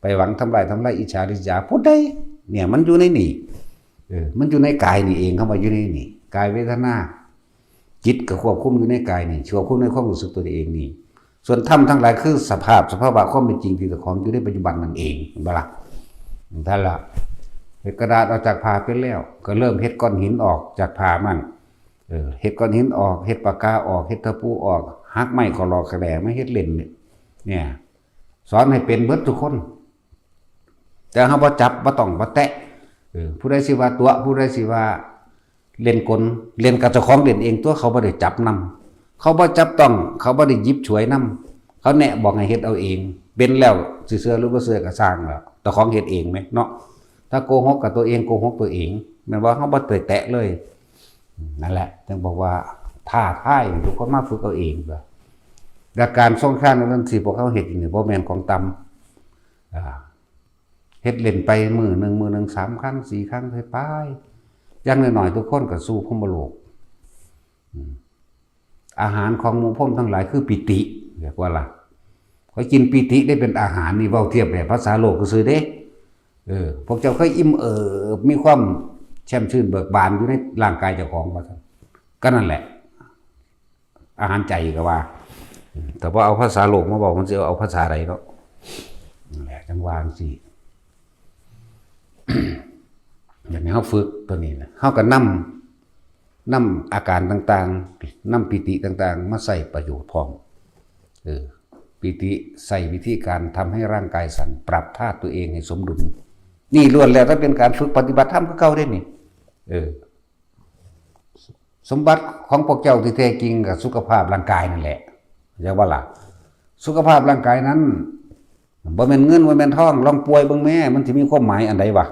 ไปหวังทำลายอิจฉาริษยาผู้ใดเนี่ยมันอยู่ในนี่มันอยู่ในกายนี่เองเข้ามาอยู่ในนี่กายเวทนาจิตก็ควบคุมอยู่ในกายนี่ควบคุมในความรู้สึกตัวเองนี่ส่วนธรรมทั้งหลายคือสภาวะความเป็นจริงที่ของอยู่ในปัจจุบันนั่นเองเห็นบ่ล่ะท่านละเฮ็ดกระดาษออกจากผ้าเป็นแล้วก็เริ่มเฮ็ดก้อนหินออกจากผ้ามั่งเฮ็ดก้อนหินออกเฮ็ดปากกาออกเฮ็ดตะปูออกหักไม้ขอลอกกระแดไม่เฮ็ดเล่นเนี่ยสอนให้เป็นเบิดทุกคนแต่เฮาบ่จับบ่ต้องบ่แตะผู้ใดสิว่าตัวผู้ใดสิว่าเล่นกลเล่นกับเจ้าของเล่นเองตัวเขาบ่ได้จับนำเขาบ่จับต้องเขาบ่ได้หยิบฉวยนำเขาแนะบอกให้เฮ็ดเอาเองเป็นแล้วสิเชื่อหรือบ่เชื่อก็สร้างแล้วเจ้าของเฮ็ดเองมั้ยเนาะถ้าโกหกกับตัวเองโกหกตัวเองแม่นว่าเฮาบ่แตะเลยนั่นแหละจึงบอกว่าท้าทายทุกคนมาฝึกเอาเองและการทรงฌานนั้นสิพวกเขาเฮ็ดนี่บ่แม่นของต่ำเฮ็ดเล่นไปมื้อนึง3ครั้ง4ครั้งไปอย่างน้อยๆทุกคนก็สู้พรหมโลกอาหารของหมู่พรหมทั้งหลายคือปิติเรียกว่าล่ะเขากินปิติได้เป็นอาหารนี่เว้าเทียบแบบภาษาโลกก็ซื่อเด้พวกเจ้าเคยอิ่มมีความแช่มชื่นเบิกบานอยู่ในร่างกายเจ้าของว่าซั่นก็นั่นแหละอาหารใจก็ว่าแต่ว่าเอาภาษาโลกมาบอกมันสิเอาภาษาใดเนาะนั่นแหละจังว่าจังซี่ อย่างนี้เฮาฝึกตัวนี้นะเฮาก็นำอาการต่างๆนำปิติต่างๆมาใส่ประโยชน์พร้อมปิติใส่วิธีการทำให้ร่างกายสั่นปรับธาตุตัวเองให้สมดุลนี่ล้วนแล้วถ้าเป็นการฝึกปฏิบัติธรรมคือเก่าได้นี่สมบัติของพวกเจ้าที่แท้จริงกับสุขภาพร่างกายนั่นแหละเรียกว่าล่ะสุขภาพร่างกายนั้นบ่แม่นเงินบ่แม่นทองลองป่วยเบิ่งแม่มันสิมีความหมายอันใดวะ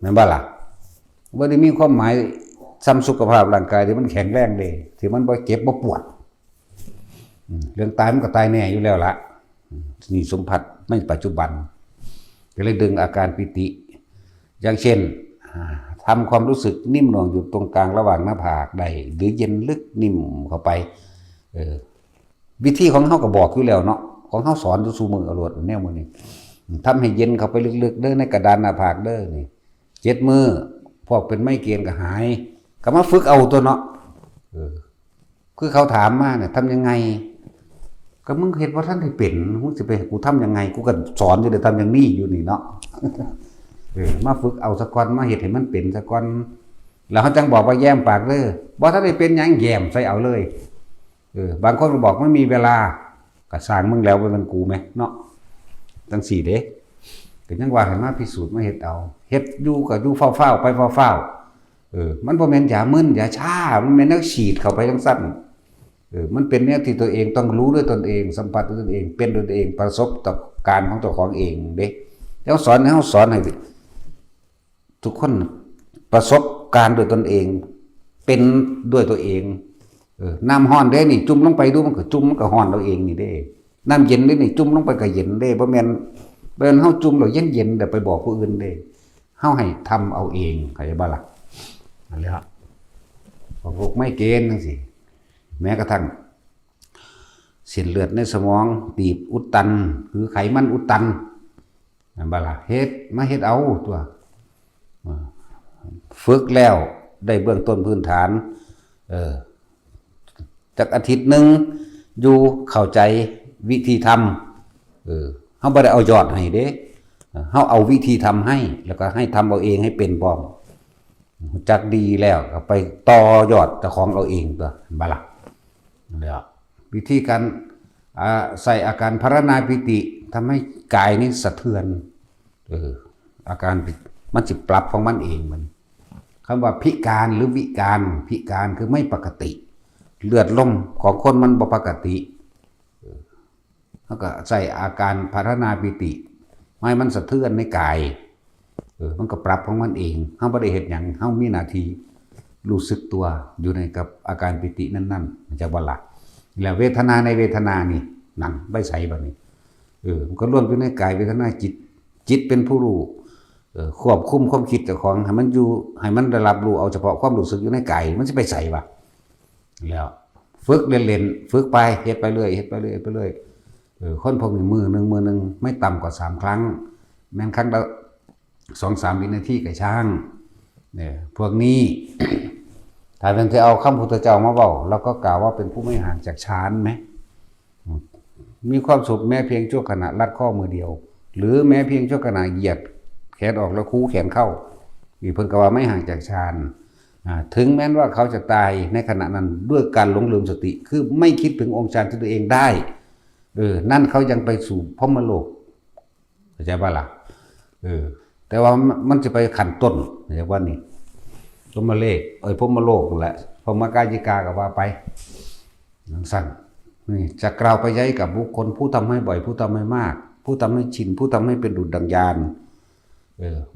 แม่นบ่ล่ะบ่ได้มีความหมายซ้ำสุขภาพร่างกายที่มันแข็งแรงเด้ที่มันบ่เจ็บบ่ปวดเรื่องตายมันก็ตายแน่อยู่แล้วล่ะนี่สมผัสในปัจจุบันก็เลยดึงอาการปิติอย่างเช่นทำความรู้สึกนิ่มหน่วงอยู่ตรงกลางระหว่างหน้าผากได้หรือเย็นลึกนิ่มเข้าไปวิธีของเฮาก็บอกอยู่แล้วเนาะของเฮาสอนอยู่สู่มือเอาโลดแนวมื้อนี้ทำให้เย็นเข้าไปลึกๆเด้อในกระดานหน้าผากเด้อนี่7มื้อพวกเป็นไมเกรนก็หายก็มาฝึกเอาตัวเนาะคือเขาถามมาเนี่ยทำยังไงก็มึงเห็นว่าท่านให้เป็นมึงจะไปกูทำยังไงกูก็สอนอยู่เดี๋ยวทำอย่างนี้อยู่นี่เนาะมาฝึกเอาสักก่อนมาเห็นให้มันเป็นสักก่อนแล้วเขาจังบอกว่าแย้มปากเลยบอกถ้าได้เป็นยังแย้มใส่เอาเลยบางคนก็บอกไม่มีเวลาก็สร้างมึงแล้วไปมันกูไหมเนาะตั้ง4เด้ก็ยังว่าให้มาพิสูจน์มาเฮ็ดเอาเฮ็ดอยู่ก็อยู่เฝ้าๆไปเฝ้าๆมันบ่แม่นยามึนยาชามันแม่นนักฉีดเข้าไปจังซั่นมันเป็นเนี่ยที่ตัวเองต้องรู้ด้วยตนเองสัมผัสด้วยตนเองเป็นด้วยตนเองประสบกับการของตัวของเองเด้แล้วสอนให้ทุกคนประสบการด้วยตนเองเป็นด้วยตัวเอง น้ำร้อนเด้นี่จุ่มลงไปดูมันก็จุ่มมันก็ร้อนเราเองนี่เด้น้ำเย็นเด้นี่จุ่มลงไปก็เย็นเด้บ่แม่นเฮาจุ่มแล้วเย็นๆเดี๋ยวไปบอกผู้อื่นเด้เฮาให้ทำเอาเองเข้าใจบ่ล่ะนั่นแหละพวกไม่เกณฑ์จังซี่แม้กระทั่งเส้นเลือดในสมองตีบอุดตันหรือไขมันอุดตันนั่นบ่ล่ะเฮ็ดมาเฮ็ดเอาตัวฝึกแล้วได้เบื้องต้นพื้นฐานจากอาทิตย์หนึ่งอยู่เข้าใจวิธีทำเฮาบ่ได้เอายอดให้เด้เฮาเอาวิธีทำให้แล้วก็ให้ทำเอาเองให้เป็นพร้อมจักดีแล้วก็ไปต่อยอดเจ้าของเอาเองตัวบ่ล่ะแล้ววิธีการใส่อาการพารณาปิติทำให้กายนี้สะเทือนอาการมันสิปรับของมันเองมันคำว่าพิการหรือวิการพิการคือไม่ปกติเลือดลมของคนมันบ่ปกติแล้วก็ใส่อาการพารณาปิติไม่มันสะเทือนในกายมันก็ปรับของมันเองเฮาบ่ได้เฮ็ดหยังเฮามีหน้าที่รู้สึกตัวอยู่ในกับอาการปิตินั่นๆจะบ่ล่ะแล้วเวทนาในเวทนานี่นั่นไปใส่บัดนี้มันก็รวมอยู่ในกายเวทนาจิตเป็นผู้รู้ควบคุมความคิดเจ้าของให้มันอยู่ให้มันได้รับรู้เอาเฉพาะความรู้สึกอยู่ในกายมันสิไปใส่วะแล้วฝึกเล่นๆฝึกไปเฮ็ดไปเรื่อยเฮ็ดไปเรื่อยไปเรื่อยคนพวกนี้มือหนึ่งไม่ต่ำกว่า3ครั้งแม้นครั้งละ2-3 วินาทีก็ช่างเนี่ยพวกนี้ ถ้าเป็นจะเอาคำพุทธเจ้ามาเว้าเราก็กล่าวว่าเป็นผู้ไม่ห่างจากฌานไหมมีความสุขแม้เพียงชั่วขณะลัดข้อมือเดียวหรือแม้เพียงชั่วขณะเหยียดแขนออกแล้วคู่แขนเข้ามีเพิ่นก็ว่าไม่ห่างจากฌานถึงแม้ว่าเขาจะตายในขณะนั้นด้วยการหลงลืมสติคือไม่คิดถึงองค์ฌานที่ตัวเองได้นั่นเขายังไปสู่พรหมโลกเข้าใจป่ะล่ะแต่ว่ามันจะไปขั้นต้นอย่างว่านี่พรหมโลกพรหมโลกนั่นแหละพรหมกายิกาก็ว่าไปสั่นนี่จะกล่าวไปย้ายกับบุคคลผู้ทำให้บ่อยผู้ทำให้มากผู้ทำให้ชินผู้ทำให้เป็นดุจดังยาน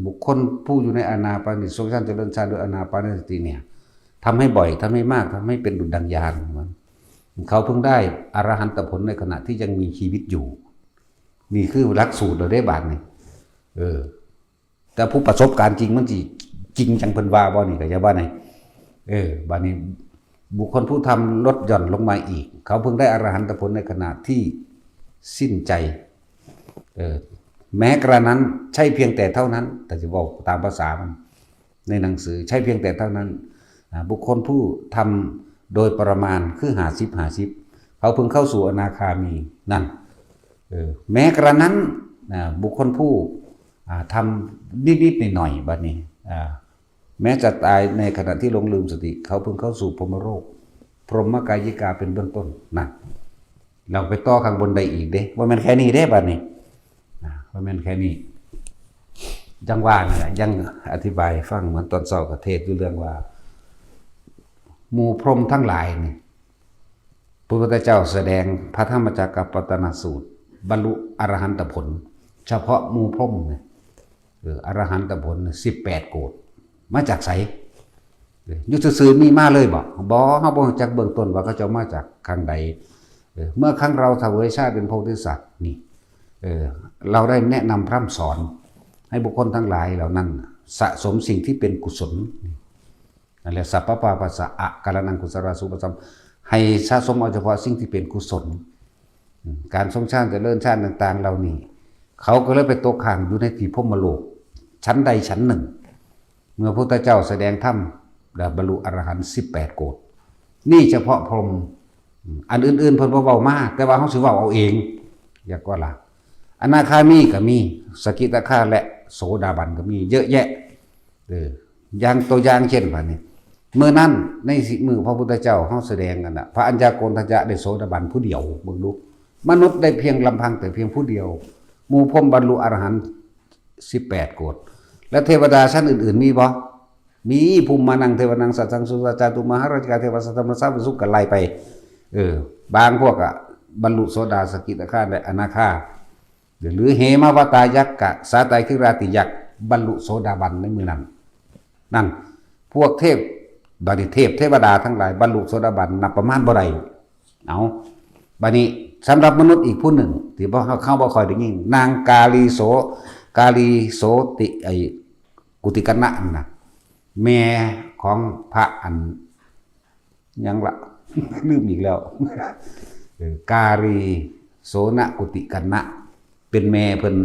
บุคคลผู้อยู่ในอานาปานสติทรงฌานเจริญฌานโดยอานาปานสติเนี่ยทำให้บ่อยทำให้มากทำให้เป็นดุจดังยานเขาเพิ่งได้อรหันตผลในขณะที่ยังมีชีวิตอยู่นี่คือหลักสูตรเราได้บาทนี่แต่ผู้ประสบการณ์จริงมันจริงจังเพิ่นว่าบ่นี่ก็จะว่าไงบาดนี้บุคคลผู้ทำลดหย่อนลงมาอีกเขาเพิ่งได้อรหันตผลในขณะที่สิ้นใจแม้กระนั้นใช่เพียงแต่เท่านั้นแต่จะบอกตามภาษามันในหนังสือใช่เพียงแต่เท่านั้นบุคคลผู้ทำโดยประมาณคือ50เขาเพิ่งเข้าสู่อนาคามีนั่นแม้กระนั้นบุคคลผู้ทำนิดๆหน่อยๆบัดนี้แม้จะตายในขณะที่หลงลืมสติเขาเพิ่งเข้าสู่พรหมโลกพรหมกายิกาเป็นเบื้องต้นนั่นเราไปต่อข้างบนได้อีกเด้ว่ามันแค่นี้เด้บัดนี้ว่ามันแค่นี้ยังว่านะยังอธิบายฟังเหมือนตอนเช้ากับเทศอยู่เรื่องว่าหมู่พรหมทั้งหลายนี่พระพุทธเจ้าแสดงพระธรรมจักรปวัตตนสูตรบรรลุอรหันตผลเฉพาะหมู่พรหมเนี่ยอรหันตผล18 โกฏมาจากไสยุทธซื่อมีมาเลยบ่เฮาบ่รู้จักเบื้องต้นว่าเขาจะมาจากข้างใดเมื่อครั้งเราเสวยชาติเป็นโพธิสัตว์นี่เราได้แนะนำพร่ำสอนให้บุคคลทั้งหลายเหล่านั้นสะสมสิ่งที่เป็นกุศลนั่นแหละสัพพะปาปัสสะอะกาลนังกุศลสุปสัมให้สะสมเอาเฉพาะสิ่งที่เป็นกุศลการทรงชาติเจริญชาติต่างๆเหล่านี้เขาก็เลยไปตกข้างอยู่ในที่พรหมโลกชั้นใดชั้นหนึ่งเมื่อพระพุทธเจ้าแสดงธรรมและบรรลุอรหันต์18 โกฏนี่เฉพาะพรหมอันอื่นๆเพิ่นบ่เว้ามาแต่ว่าเฮาสิเว้าเอาเองอยากว่าล่ะอนาคามีก็มีสกิทาคาและโสดาบันก็มีเยอะแยะอย่างตัวอย่างเช่นว่านี่เมื่อนั้นในมือพระพุทธเจ้าเฮาแสดงกันน่ะพระอัญญาโกณทัญญะได้โสดาบันผู้เดียวเบิ่งดูมนุษย์ได้เพียงลำพังแต่เพียงผู้เดียวหมู่พรหมบรรลุอรหันต์18 โกฏและเทวดาชั้นอื่นๆมีบ่มีภูมิมานังเทวนังสัจจังสุสัจจตุมหาราชกาเทวสัตตมสัพพสุขกันไล่ไปบางพวกบรรลุโสดาสกิทาคาและอนาคาหรือเหมาวตายักษ์กะสาไตคิราติยักษ์บรรลุโสดาบันในมือนั้นนั่นพวกเทพ บาดนี้เทพเทวดาทั้งหลายบรรลุโสดาบันนับประมาณบ่ได้เอาบาดนี้สำหรับมนุษย์อีกผู้หนึ่งที่บ่เข้าบ่ค่อยได้ยินนางกาลีโสติกุติกันนะนะแม่ของพระอันยังละ ลืมอีกแล้ว กาลีโสนกุติกันนะเป็นแม่เพิ่น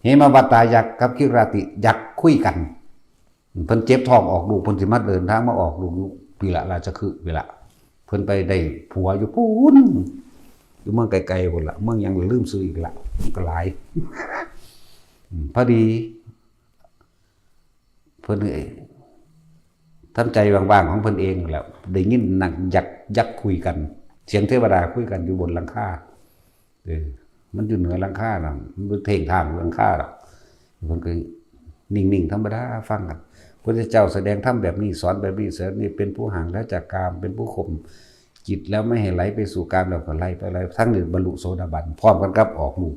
เหมวัตตายักษ์กับคิราติยักษ์คุยกันเพิ่นเจ็บท้องออกลูกเพิ่นสิมาเดินทางมาออกลูกปีละราชคฤห์เวลาเพิ่นไปได้ผัวอยู่พูนอยู่เมืองไกลๆพุ่นละเมืองยังลืมซื้ออีกละก็หลาย พอดีเพิ่นทำใจบางๆของเพิ่นเองแล้วได้ยินนักยักษ์คุยกันเสียงเทวดาคุยกันอยู่บนหลังคามันอยู่เหนือหลังคาน่ะมันเท่งทางหลังคาหรอกเพิ่นก็นิ่งๆธรรมดาฟังกันพระเจ้าแสดงธรรมแบบนี้สอนแบบนี้เสนี่เป็นผู้ห่างแล้วจากกามเป็นผู้ข่มจิตแล้วไม่ให้ไหลไปสู่กามแล้วก็ไหลไปทั้งหนึ่งบรรลุโสดาบันพร้อมกันกับออกลูก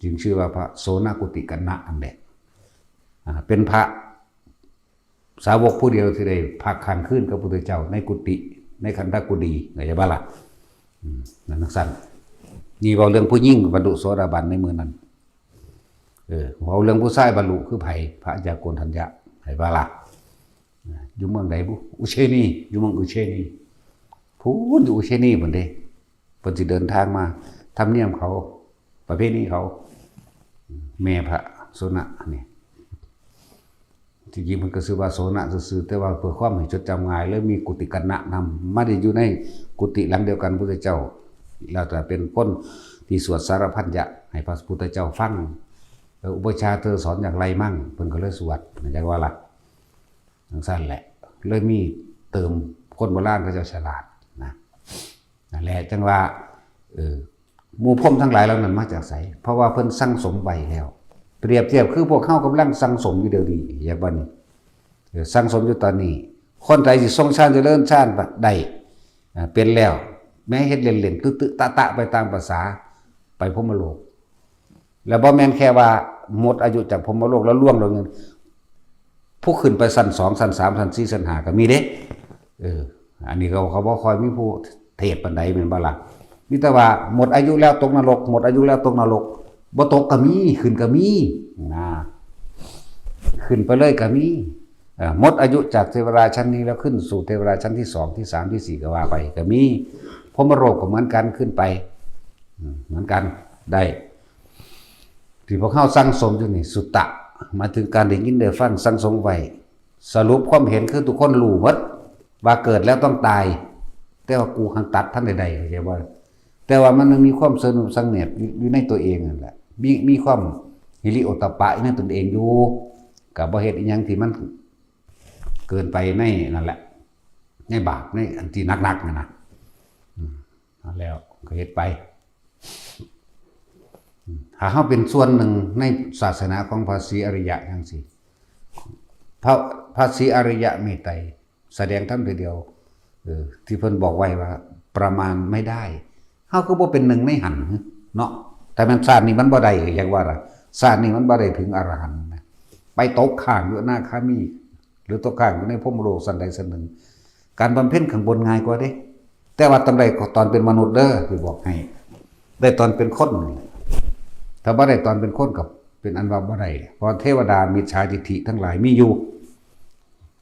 จึงชื่อว่าพระโสนกุติกันนะอันเด็กเป็นพระสาวกผู้เดียวที่ได้พักขังขึ้นกับพระพุทธเจ้าในกุฏิในคันธกุฎีไงจะบ้าล่ะนักสั่นนี่เราเรื่องผู้ยิ่งบรรลุโสดาบันในมือนั้นเราเรื่องผู้ชายบรรลุคือไผ่พระยาโกณทัญญะไผ่บ้าล่ะอยู่เมืองไหนบุอุเชนีอยู่เมืองอุเชนีพูนอยู่อุเชนีเหมือนเด้เพิ่นสิเดินทางมาทำเนียมเขาประเภทนี้เขาแม่พระโสนะนี่จริงๆมันก็คือว่าโสนะซื่อแต่ว่าเพื่อความให้จดจำง่ายแล้วมีกุฏิกันนะนำไม่ได้อยู่ในกุฏิหลังเดียวกันพระพุทธเจ้าแล้วแต่เป็นคนที่สวดสารพันยะให้พระพุทธเจ้าฟังอุปชาเธอสอนอย่างไรมั่งเพิ่นก็เลยสวดอย่างว่าล่ะทั้งสั้นแหละเลยมีเติมคนโบราณก็จะฉลาดนะนั่นแหละจังว่าหมู่พรหมทั้งหลายเหล่านั้นมาจากไสเพราะว่าเพิ่นสั่งสมไว้แล้วเปรียบเทียบคือพวกเขากำลังสั่งสมอยู่เดี๋ยวนี้อย่างบัดนี้สั่งสมอยู่ตอนนี้คนใดสิทรงชาติเจริญชาติได้เป็นแล้วแม้เฮ็ดเล่นๆตึๆตะๆไปตามภาษาไปพรหมโลกแล้วบ่แม่นแค่ว่าหมดอายุจากพรหมโลกแล้วล่วงลงผู้ขึ้นไปชั้น2ชั้น3ชั้น4ชั้น5ก็มีเด้อันนี้เขาบ่ค่อยมีผู้เทศปานใดแม่นบ่ล่ะมีแต่ว่าหมดอายุแล้วตกนรกหมดอายุแล้วตกนรกบ่ตกก็มีขึ้นก็มีขึ้นไปเลยก็มีหมดอายุจากเทวราชั้นนี้แล้วขึ้นสู่เทวราชั้นที่2ที่3ที่4ก็ว่าไปก็มีพรหมโลกก็เหมือนกันขึ้นไปเหมือนกันได้ที่พวกเขาสั่งสมอยู่นี่สุตตะมาถึงการได้ยินได้ฟังสั่งสมไว้สรุปความเห็นคือทุกคนรู้หมดว่าเกิดแล้วต้องตายแต่ว่ากูหังตัดท่านใดๆเข้าใจบ่แต่ว่ามันมีความสนุกสังเนตอยู่ในตัวเองนั่นแหละมีความหิริโอตปะในตนเองอยู่กับบ่เฮ็ดอีหยังที่มันเกินไปในนั่นแหละในบาปในอันที่หนักๆนั่นนะแล้วก็เฮ็ดไปถ้าเฮาเป็นส่วนหนึ่งในศาสนาของพระศรีอริยะจังซี่พระศรีอริยะเมตไตรแสดงธรรมทีเดียวที่เพิ่นบอกไว้ว่าประมาณไม่ได้เฮาก็บ่เป็นหนึ่งในหันเนาะแต่มันชาตินี้มันบ่ได้อย่างว่าล่ะชาตินี้มันบ่ได้ถึงอรหันต์นะไปตกข้างอยู่หน้าคามีหรือตกข้างอยู่ในพรหมโลกสันใดสันหนึ่งการบำเพ็ญข้างบนง่ายกว่าเด้แต่ว่าตอนใดตอนเป็นมนุษย์เด้อที่บอกให้ได้ตอนเป็นคนถ้าบ่ได้ตอนเป็นคนกับเป็นอันว่าบ่ได้เพราะเทวดามิจฉาทิฏฐิทั้งหลายมีอยู่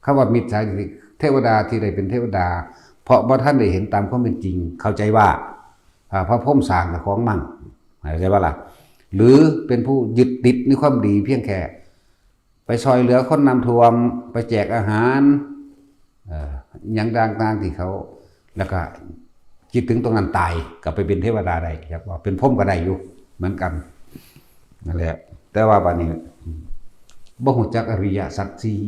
คำว่ามิจฉาทิฏฐิเทวดาที่ได้เป็นเทวดาเพราะบ่ท่านได้เห็นตามความเป็นจริงเข้าใจว่าพระพรหมสร้างกับของมั่งเข้าใจว่าล่ะหรือเป็นผู้ยึดติดในความดีเพียงแค่ไปซอยเหลือคนน้ำท่วมไปแจกอาหารอย่างต่างๆที่เขาแล้วก็คิดถึงตรงนั้นตายกลับไปเป็นเทวดาได้ครับว่าเป็นพรหมก็ได้อยู่เหมือนกันนั่นแหละแต่ว่าบัดนี้บ่ฮู้จักอริยสัจสี่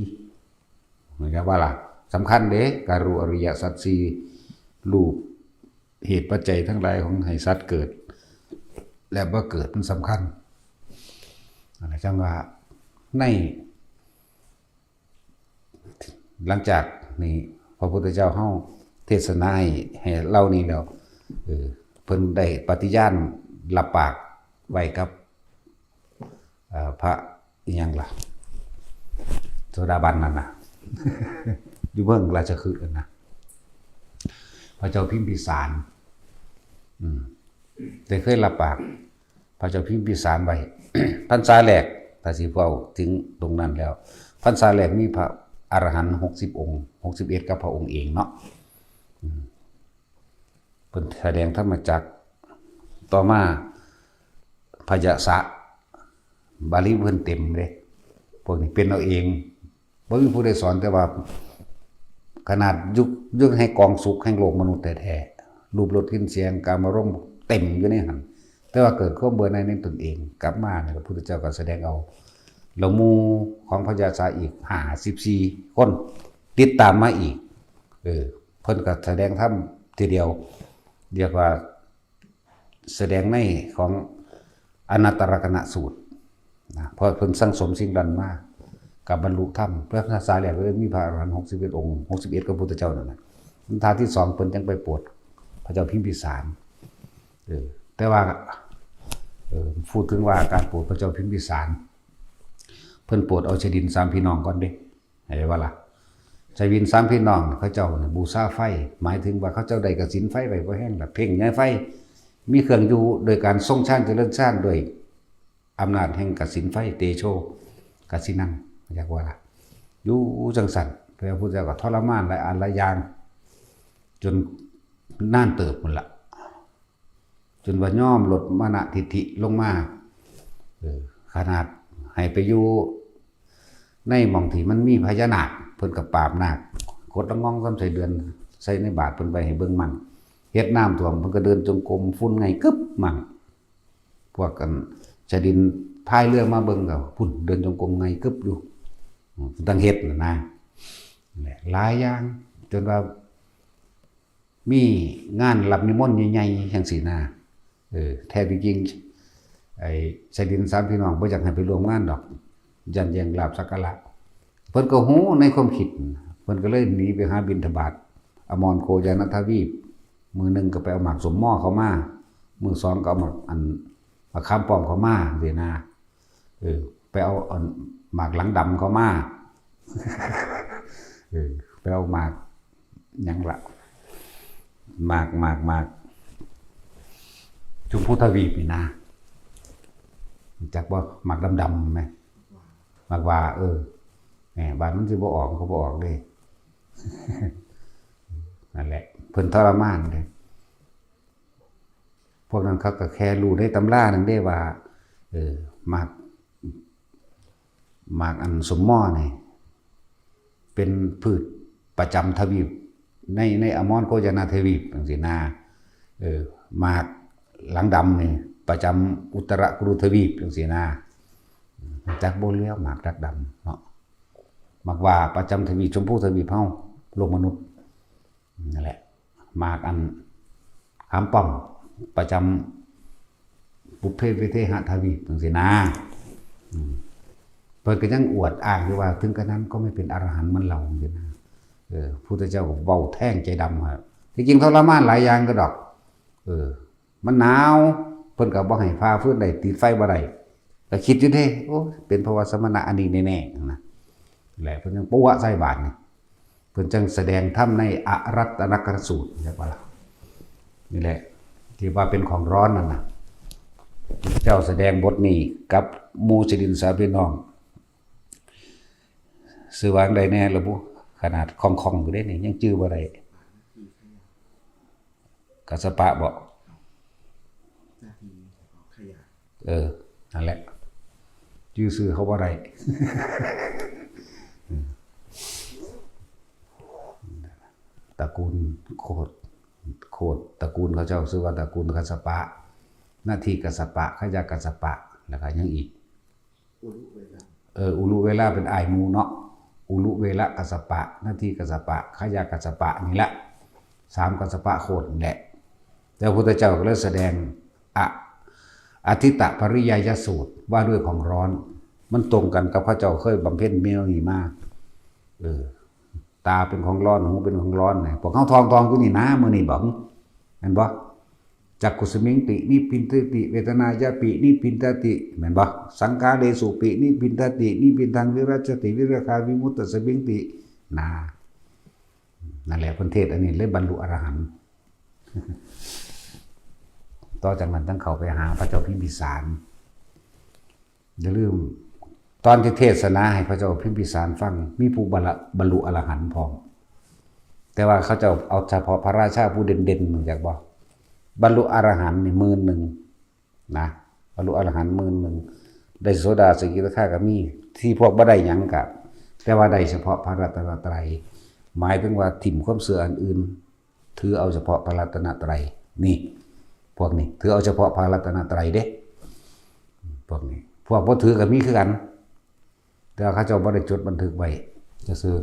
เหมือนกับว่าล่ะสำคัญเด้การรู้อริยสัจสี่รู้เหตุปัจจัยทั้งหลายของให้สัตว์เกิดและบ่เกิดมันสำคัญอะไรจังว่าในหลังจากนี้พระพุทธเจ้าเฮาเทศนาให้เล่านี้แล้วเพิ่นได้ปฏิญาณรับปากไว้กับพระอีหยังล่ะโสดาบันนั่นน่ะ อ อยู่เบื้องราชคฤห์นะพระเจ้าพิมพิสารได้เคยรับปากพระเจ้าพิมพิสารไว้ พรรษาแรกถ้าสิเว้าถึงตรงนั้นแล้วพรรษาแรกมีพระอรหันต์60 องค์61กับพระองค์เองเนาะเพิ่นแสดงธรรมจักรต่อมาพยสะบาลีเพิ่นเต็มเลยพวกนี้เป็นเอาเองบ่มีผู้ใดสอนแต่ว่าขนาดยุคให้กองสุขแห่งโลกมนุษย์แท้ๆรูปรสกลิ่นเสียงกามารมณ์เต็มอยู่ในหันแต่ว่าเกิดความเบื่อหน่ายในตนเองกลับมาเนี่ยพระพุทธเจ้าก็แสดงเอาแล้วหมู่ของพญาสาอีก54คนติดตามมาอีกเพิ่นก็แสดงธรรมทีเดียวเรียกว่าแสดงในของอนัตตลกนสูตรนะเพราะเพิ่นสั่งสมสิ่งนั้นมากับบรรลุธรรมพระภาษาแรกก็มีพระอรหันต์61 องค์61กับพระพุทธเจ้านั่นน่ะทางที่2เพิ่นจังไปโปรดพระเจ้าพิมพิสารแต่ว่าพูดถึงว่าการโปรดพระเจ้าพิมพิสารเพิ่นโปรดเอาชดิน3พี่น้องก่อนเด้เห็นว่าล่ะชดิน3พี่น้องเขาเจ้าน่ะบูชาไฟหมายถึงว่าเขาเจ้าได้กสิณไฟไว้บ่แห้งล่ะเพ่งย้ายไฟมีเครื่องอยู่โดยการทรงฌานเจริญฌานด้วยอำนาจแห่งกสิณไฟเตโชกสินังเรียกว่าล่ะอยู่จังสั่นพระพุทธเจ้าก็ทรมานหลายอันหลายอย่างจนน่านเติบพุ่นล่ะจนว่าย่อมลดมานะทิฏฐิลงมาขนาดให้ไปอยู่ในหม่องที่มันมีพญานาคเพิ่นก็ปราบนาคกดละง่องซ้ำใส่เดือนใส่ในบาตรเพิ่นไปให้เบิ่งมันเฮ็ดน้ำท่วมเพิ่นก็เดินจงกรมฝุ่นไงกึบมั่งพวกกันชดินพายเรือมาเบิ่งก็พุ่นเดินจงกรมไงกึบอยู่ตั้งเฮ็ดนะหลายอย่างจนว่ามีงานรับนิมนต์ใหญ่ๆจังซี่นะแท้จริงไอ้ชดิน3พี่น้องบ่อยากให้ไปร่วมงานดอกยันแยงลาบสักการะเพิ่นก็ฮู้ในความคิดเพิ่นก็เลยหนีไปหาบิณฑบาตอมรโคจานทวีปมือนึงก็ไปเอาหมากสมหม้อเข้ามามือสองก็เอาหมากมาค้ำป้อมเข้ามาสินะไปเอาหมากหลังดำเข้ามาไปเอาหมากหยังละหมากชมพูทวีปนี่นะจักว่าหมากดำๆไหมหมากว่าแหมบานมันสิบ่ออกเขาบ่ออกเด้ นั่นแหละเพิ่นทรมานเลยพวกนั้นเขาก็แค่รู้ในตำรานั่นได้ว่าหมากอันสมหม้อนี่เป็นพืชประจำทวีปในอมรโคจนาทวีปจังซี่นะหมากหลังดำนี่ประจำอุตรกุรุทวีปจังซี่นะจักบ่เลี้ยวหมากดักดำเนาะหมากว่าประจำทวีปชมพูทวีปเฮาโลกมนุษย์นั่นแหละหมากอันหามป้อมประจำบุพเพวิเทหทวีปจังซี่นะเพิ่นก็ยังอวดอ้างอยู่ว่าถึงกระนั้นก็ไม่เป็นอรหันต์มันเราจังซี่นะพุทธเจ้าก็เว้าแท่งใจดำครับที่จริงทรมานหลายอย่างก็ดอกมันหนาวเพิ่นก็บ่ให้พาฟื้นได้ติดไฟบ่ได้ก็คิดอยู่เด้โอ้เป็นเพราะว่าสมณะอันนี้แน่ๆนะแหละเพิ่นจังปัวใส่บาตรนี่เพิ่นจังแสดงธรรมในอรัตตนกสูตรเรียกว่าล่ะนี่แหละที่ว่าเป็นของร้อนนั่นน่ะเจ้าแสดงบทนี้กับหมู่ชดิน3พี่น้องชื่อว่าจังไดแน่ล่ะบุขนาดคล่องๆอยู่เด้นี่ยังจื้อบ่ได้กัสสปะบ่นั่นแหละชื่อซื้อเขาบ่ได้ตระกูลโคดตระกูลเขาเจ้าชื่อว่าตระกูลกัสสปะหน้าที่กัสสปะขยะกัสสปะแล้วก็ยังอีกอุลุเวลาเป็นอ้ายหมู่เนาะอุลุเวละกัสสปะหน้าที่กัสสปะขยะกัสสปะนี่แหละ3กัสสปะโคดนี่แหละแต่พระพุทธเจ้าก็เลยแสดงอทิตปริยายสูตรว่าด้วยของร้อนมันตรงกันกับพระเจ้าเคยบำเพ็ญเมียนี่มากตาเป็นของร้อนหูเป็นของร้อนพวกเขาทองกูนี่นะมื้อนี้บ่แม่นบ่จักขุสมิงตินิพินทติเวทนายะปินิพินทติแม่นบ่สังกาเดสุปินิพินทตินิพินทังวิรัชติวิราคาวิมุตตสมิงตินา นั่นแหละเพิ่นเทศอันนี้เลยบรรลุอรหันต์ต่อจากนั้นต้องเข้าไปหาพระเจ้าพิมพิสารอย่าลืมตอนที่เทศนาให้พระเจ้าพิมพิสารฟังมีผู้บรรลุอรหันต์พร้อมแต่ว่าเขาจะเอาเฉพาะพระราชาผู้เด่นๆเหมือนจากบอกบรรลุอรหันต์นี่10,000นะบรรลุอรหันต์10,000ได้โสดาสกิทาคาก็มีที่พวกบ่ได้หยังกับแต่ว่าได้เฉพาะพระรัตนตรัยหมายถึงว่าถิ่มความเสื่ออันอื่นถือเอาเฉพาะพระรัตนตรัยนี่พวกนี้ถือเอาเฉพาะพระรัตนตรัยเด้พวกนี้พวกบ่ถือก็มีคือกันแต่เขาเจ้าบ่ได้จดบันทึกไว้จะซื้อ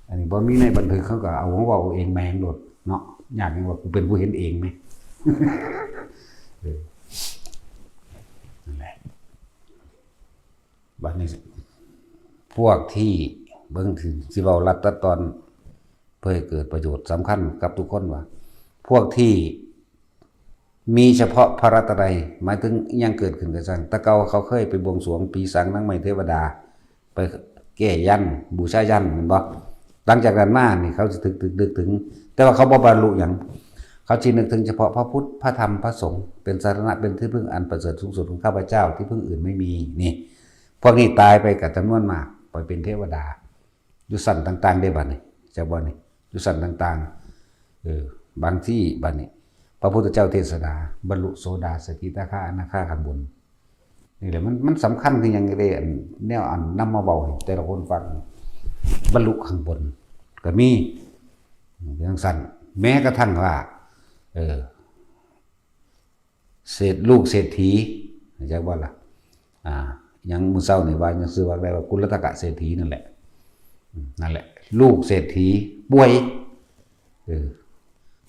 อันนี้บ่มีในบันทึกเขาก็เอาของว่าเอาเองแมงโดดเนาะอยากให้ว่ากูเป็นผู้เห็นเองไหมนั่นแหละบัดนี้พวกที่เบิ่งถึงสิเว้ารัดตัดตอนเพื่อให้เกิดประโยชน์สำคัญกับทุกคนว่าพวกที่มีเฉพาะพระรัตนตรัยหมายถึงยังเกิดขึ้นกับสร้างตะเกาเขาเคยไปบวงสรวงปีสังนางไม้เทวดาไปแก้ยันบูชายันเห็นบ่หลังจากนั้นมานี่เขาจะนึกถึงแต่ว่าเขาบ่บรรลุหยังเขาสินึกถึงเฉพาะพระพุทธพระธรรมพระสงฆ์เป็นสารณะเป็นที่พึ่งอันประเสริฐสูงสุดของข้าพเจ้าที่พึ่งอื่นไม่มีนี่พวกนี้ตายไปกับจำนวนมากไปเป็นเทวดาอยู่สั่นต่างๆได้บัดนี้จะบ่นี่อยู่สั่นต่างๆบางที่บัดนี้พระพุทธเจ้าเทศนาบรรลุโสดาสกิทาคาอนาคาข้างบนนี่แหละมันสำคัญคือยังไงแนวอันนำมาเบาให้แต่ละคนฟังบรรลุข้างบนก็มีอย่างสั่นแม้กระทั่งว่าลูกเศรษฐีใช่ว่าล่ะยังมื้อเช้านี่ว่ายังซื้อว่าได้ว่ากุลตกะเศรษฐีนั่นแหละลูกเศรษฐีป่วย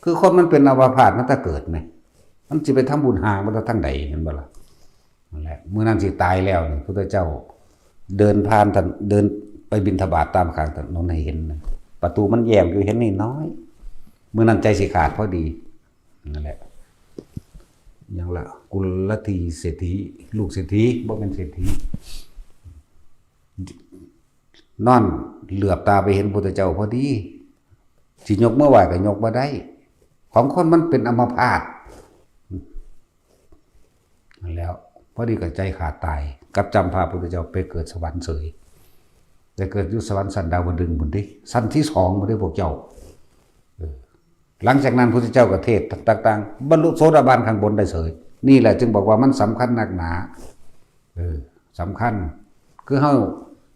คือคนมันเป็นอัมพาตมันถ้าเกิดไหมมันสิไปทำบุญหามันทั้งใดเห็นบ่ล่ะนั่นแหละมื้อนั้นสิตายแล้วนี่พุทธเจ้าเดินผ่านเดินไปบิณฑบาตตามข้างถนนให้เห็นนะประตูมันแย้มอยู่เห็นนี่น้อยมื้อนั้นใจสิขาดพอดีนั่นแหละอย่างละกุลธีเศรษฐีลูกเศรษฐีบ่เป็นเศรษฐีนอนเหลือบตาไปเห็นพุทธเจ้าพอดีสิยกเมื่อไหร่ก็ยกบ่ได้ของคนมันเป็นอัมพาตแล้วพอดีกับใจขาดตายกับจำพาพุทธเจ้าไปเกิดสวรรค์เสยแต่เกิดอยู่สวรรค์สันดาวดึงส์บุญดิสั้นที่2บ่ได้พวกเจ้าหลังจากนั้นพุทธเจ้าก็เทศต่างๆบรรลุโสดาบันข้างบนได้เสยนี่แหละจึงบอกว่ามันสำคัญนักหนาสำคัญคือเฮา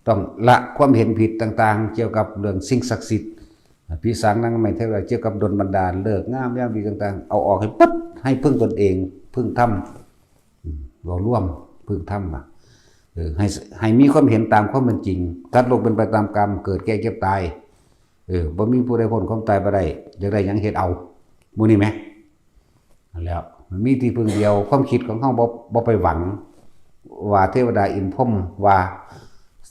ต้องละความเห็นผิดต่างๆเกี่ยวกับเรื่องสิ่งศักดิ์สิทธิ์ปีศาจนางไม้เทวดาเกี่ยวกับดลบันดาลเลิกงามยามดีต่างๆเอาออกให้ปึ๊ดให้พึ่งตนเองพึ่งธรรมเราร่วมพึ่งธรรมให้มีความเห็นตามความเป็นจริงทัดโลกเป็นไปตามกรรมเกิดแก่เก็บตายบ่มีผู้ใดพ้นความตายบ่ได้อยากได้หยังเฮ็ดเอาหมู่นี้แหมแล้วมันมีที่พึ่งเดียวความคิดของเฮาบ่ไปหวังว่าเทวดาอินพรหมว่า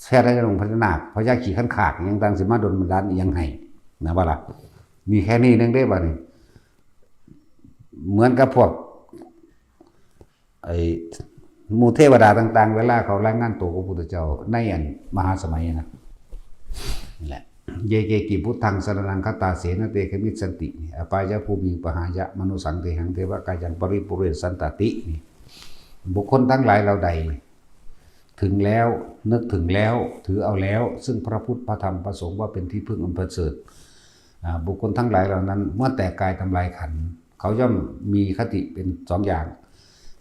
แท้ได้ลงพัฒนาพระยาขี่ขันขากยังต่างสิมาดลบันดาลอีหยังให้นะว่าล่ะมีแค่นี้นึงได้บ่นี่เหมือนกับพวกหมู่เทวดาต่างๆเวลาเขารายงานตัวกับพระพุทธเจ้าในอันมหาสมัยนะนี่แหละเยเกกิพุทธังสรณังคตาเสนเตขมิสันติอปายะภูมิปหายะมนุสังเทหังเทวกายันปริปุเรสันตตินี่บุคคลทั้งหลายเราใดถึงแล้วนึกถึงแล้วถือเอาแล้วซึ่งพระพุทธพระธรรมพระสงฆ์ว่าเป็นที่พึ่งอันประเสริฐบุคคลทั้งหลายเหล่านั้นเมื่อแตกกายทำลายขันธ์เขาย่อมมีคติเป็น2อย่าง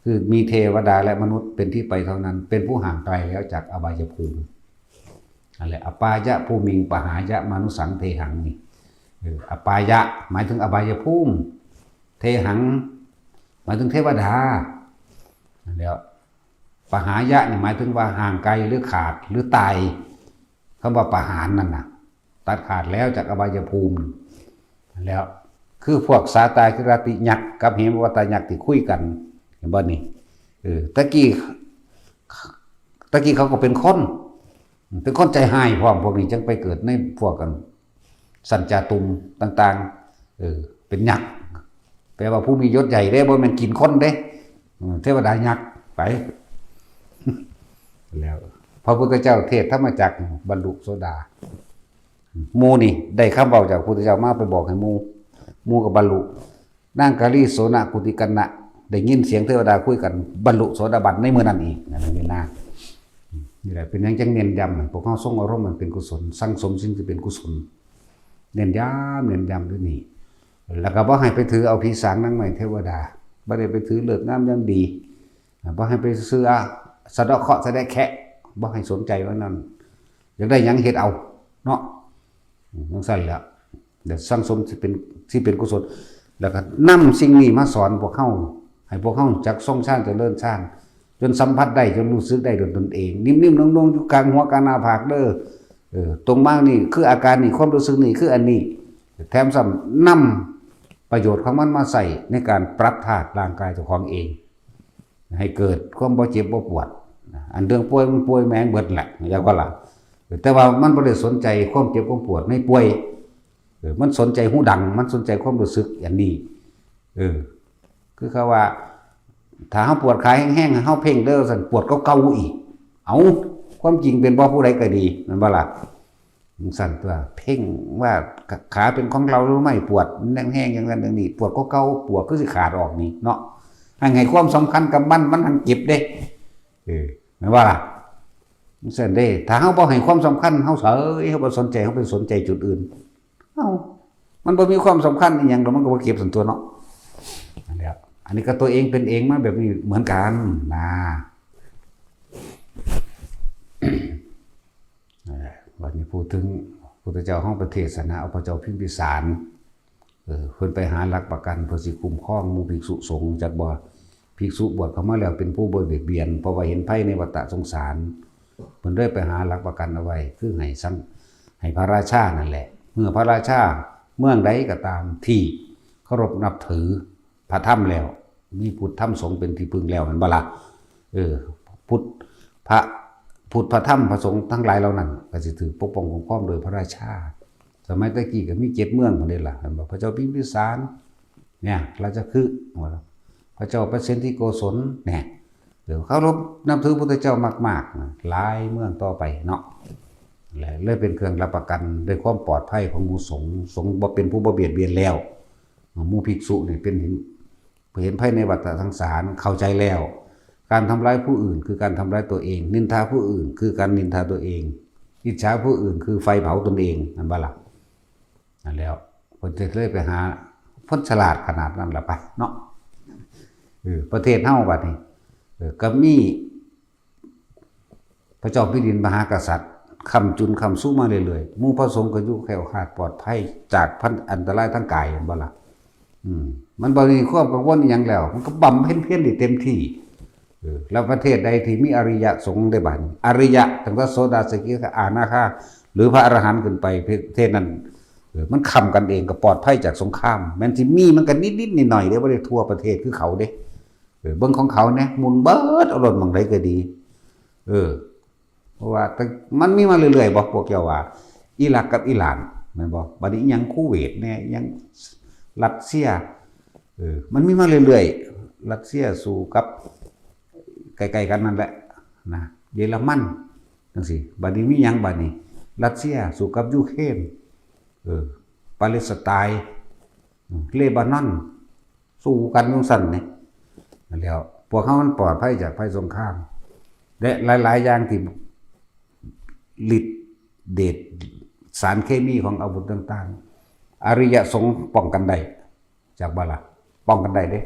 คือมีเทวดาและมนุษย์เป็นที่ไปเท่านั้นเป็นผู้ห่างไกลแล้วจากอบายภูมิอะไรอปายะภูมิงปหายะมนุสังเทหังนี่อปายะหมายถึงอบายภูมิเทหังหมายถึงเทวดาแล้วปหายะนี่หมายถึงว่าห่างไกลหรือขาดหรือตายคำว่าปหารนั่นน่ะตัดขาดแล้วจากอบายภูมิแล้วคือพวกสาตายกิรติยักษ์กับเหมวัตยักษ์ที่คุยกันเห็นบ่นี่ตะกี้เขาก็เป็นคนใจหายพร้อมพวกนี้จึงไปเกิดในพวกกันสัญจาตุมต่างๆเป็นยักษ์แปลว่าผู้มียศใหญ่ได้บ่แม่นกินคนเด้เทวดายักษ์ไปแล้วพระพุทธเจ้าเทศธรรมจักรบรรลุโสดา หมู่นี่ได้คำเว้าจากพระพุทธเจ้ามาไปบอกให้หมู่ก็บรรลุนางกาลีโสนกุติกันนะได้ยินเสียงเทวดาคุยกันบรรลุโสดาบันในมื้อนั้นอีกนั่นนี่นะนี่แหละเป็นหยังจังเน้นย้ำพวกเฮาทรงอารมณ์มันเป็นกุศลสั่งสมสิ่งที่เป็นกุศลเน้นย้ำด้วยนี่แล้วก็บ่ให้ไปถือเอาผีสางนางไม้เทวดาบ่ได้ไปถือเลิกงามยามดีบ่ให้ไปซื้อสะเดาะเคราะห์สะแดะแคะบ่ให้สนใจว่านั้นอยากได้หยังเฮ็ดเอาเนาะจังซั่นแหละเดี๋ยวสั่งสมสิเป็นกุศลแล้วก็นำสิ่งนี้มาสอนพวกเฮาให้พวกเฮาจักทรงชาติเจริญชาติจนสัมผัสได้จนรู้สึกได้ด้วยตนเองนิ่มๆนุ่งๆอยู่กลางหัวกลางหน้าผากเด้อตรงมากนี่คืออาการนี่ความรู้สึกนี่คืออันนี้แถมซ้ำนำประโยชน์ของมันมาใส่ในการปรับธาตุร่างกายเจ้าของเองให้เกิดความบ่เจ็บบ่ปวดอันเรื่องป่วยมันป่วยแมงเบิดแหละอย่างว่าล่ะแต่ว่ามันบ่ได้สนใจความเจ็บความปวดไม่ป่วยมันสนใจหูดังมันสนใจความรู้สึกอย่างนี้คือเขาว่าถ้าเฮาปวดขาแห้งๆเฮาเพ่งเด้อสั่นปวดเก่าๆอีกเอาความจริงเป็นบ่ผู้ใดก็ดีนั่นบ่ล่ะสั่นตัวเพ่งว่าขาเป็นของเราหรือไม่ปวดแห้งๆอย่างนั้นอย่างนี้ปวดเก่าๆปวดคือสิขาดออกนี่เนาะให้ความสำคัญกับมันหันเจ็บเด้นั่นว่าล่ะสั่นเด้ถ้าเฮาบ่ให้ความสำคัญเฮาเฉยเฮาบ่สนใจเฮาไปสนใจจุดอื่นมันบ่มีความสำคัญอีหยังดอกมันก็บ่เก็บส่วนตัวเนาะนั่นแหละอันนี้ก็ตัวเองเป็นเองมาแบบนี้เหมือนกันนะวันนี้พูดถึงพุทธเจ้าห้องประเทศนาเอาพระเจ้าพิมพิสารเพิ่นไปหาหลักประกันเพื่อสิคุ้มครองหมู่ภิกษุสงฆ์จักบ่ภิกษุบวชเข้ามาแล้วเป็นผู้บ่เบียดเบียนเพราะว่าเห็นภัยในวัฏสงสารเพิ่นได้ไปหาหลักประกันเอาไว้คือให้พระราชานั่นแหละเมื่อพระราชาเมืองใดก็ตามที่เคารพนับถือพระธรรมแล้วมีพุทธธรรมสงฆ์เป็นที่พึ่งแล้วนั่นบ่ล่ะพุทธพระธรรมพระสงฆ์ทั้งหลายเหล่านั้นก็สิถือปกป้องคุ้มครองโดยพระราชาสมัยตะกี้ก็มี7เมืองพุ่นนี่ล่ะเห็นบ่พระเจ้าพิมพิสารเนี่ยราชคฤห์พระเจ้าเปรตที่โกศลเนี่ยเคารพนับถือพุทธเจ้ามากๆหลายเมืองต่อไปเนาะเลยเป็นเครื่องรับประกันด้วยความปลอดภัยของหมู่สงฆ์บ่เป็นผู้บ่เบียดเบียนแล้วหมู่ภิกษุนี่เป็นเห็นภัยในวัฏสงสารเข้าใจแล้วการทำร้ายผู้อื่นคือการทำร้ายตัวเองนินทาผู้อื่นคือการนินทาตัวเองอิจฉาผู้อื่นคือไฟเผาตนเองนั่นบ่ล่ะนั่นแล้วคนจะเลยไปหาพ้นฉลาดขนาดนั้นล่ะไปเนาะประเทศเฮาบัดนี้ก็มีพระเจ้าแผ่นดินมหากษัตริย์คำจุนคำสู้มาเรื่อยๆหมู่พระสงฆ์ก็อยู่แคล้วคลาดปลอดภัยจากอันตรายทั้งกายนั่นบ่ล่ะมันบ่มีความกังวลอีหยังแล้วมันก็บำเพ็ญเพียรได้เต็มที่แล้วประเทศใดที่มีอริยสงฆ์ได้บัดอริยะตั้งแต่โสดาสกิทาอนาคาหรือพระอรหันต์ขึ้นไปประเทศนั้นมันค้ำกันเองก็ปลอดภัยจากสงครามแม้นสิมีมันก็นิดๆหน่อยๆเด้บ่ได้ทั่วประเทศคือเขาเด้เบิ่งของเขาเนี่ยหมุนเบิดเอารถหม่องใดก็ดีเพราะว่ามันมีมาเรื่อยๆบ่พวกเจ้าว่าอิรักกับอิหร่านแม่นบ่บัดนี้ยังคูเวตแน่ยังรัสเซียมันมีมาเรื่อยๆรัสเซียสู้กับใกล้ๆกันนั่นแหละนะเยอรมันจังซี่บัดนี้มีหยังบัดนี้รัสเซียสู้กับยูเครนปาเลสไตน์เลบานอนสู้กันจังซั่นนี่แล้วพวกเขามันปลอดภัยจากภัยสงครามและหลายๆอย่างที่ฤทธิ์เดชสารเคมีของอาวุธต่างๆอริยสงฆ์ป้องกันได้จากบ่ล่ะป้องกันได้เด้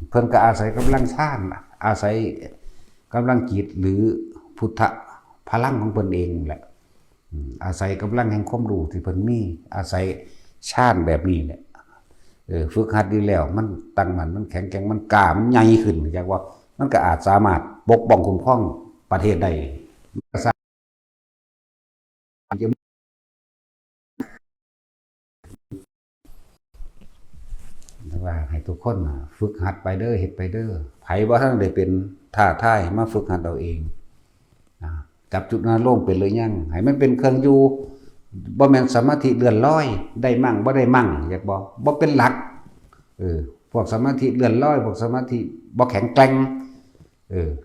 เพิ่นก็อาศัยกำลังชาติอาศัยกำลังจิตหรือพุทธพลังของเพิ่นเองแหละอาศัยกำลังแห่งความรู้ที่เพิ่นมีอาศัยชาติแบบนี้แหละฝึกหัดดีแล้วมันตั้งมั่นมันแข็งแกร่งมันกล้ามันใหญ่ขึ้นจากว่ามันก็อาจสามารถปกป้องคุ้มครองประเทศได้ว่าให้ทุกคนฝึกหัดไปเด้อเฮ็ดไปเด้อไผบ่ทันได้เป็นท่าทายมาฝึกหัดเอาเองจับจุดนั้นลงเป็นเลยยังให้มันเป็นเครื่องอยู่บ่แม่นสมาธิเลื่อนลอยได้มั่งบ่ได้มั่งอยากบ่เป็นหลักพวกสมาธิเลื่อนลอยพวกสมาธิบ่แข็งแกร่ง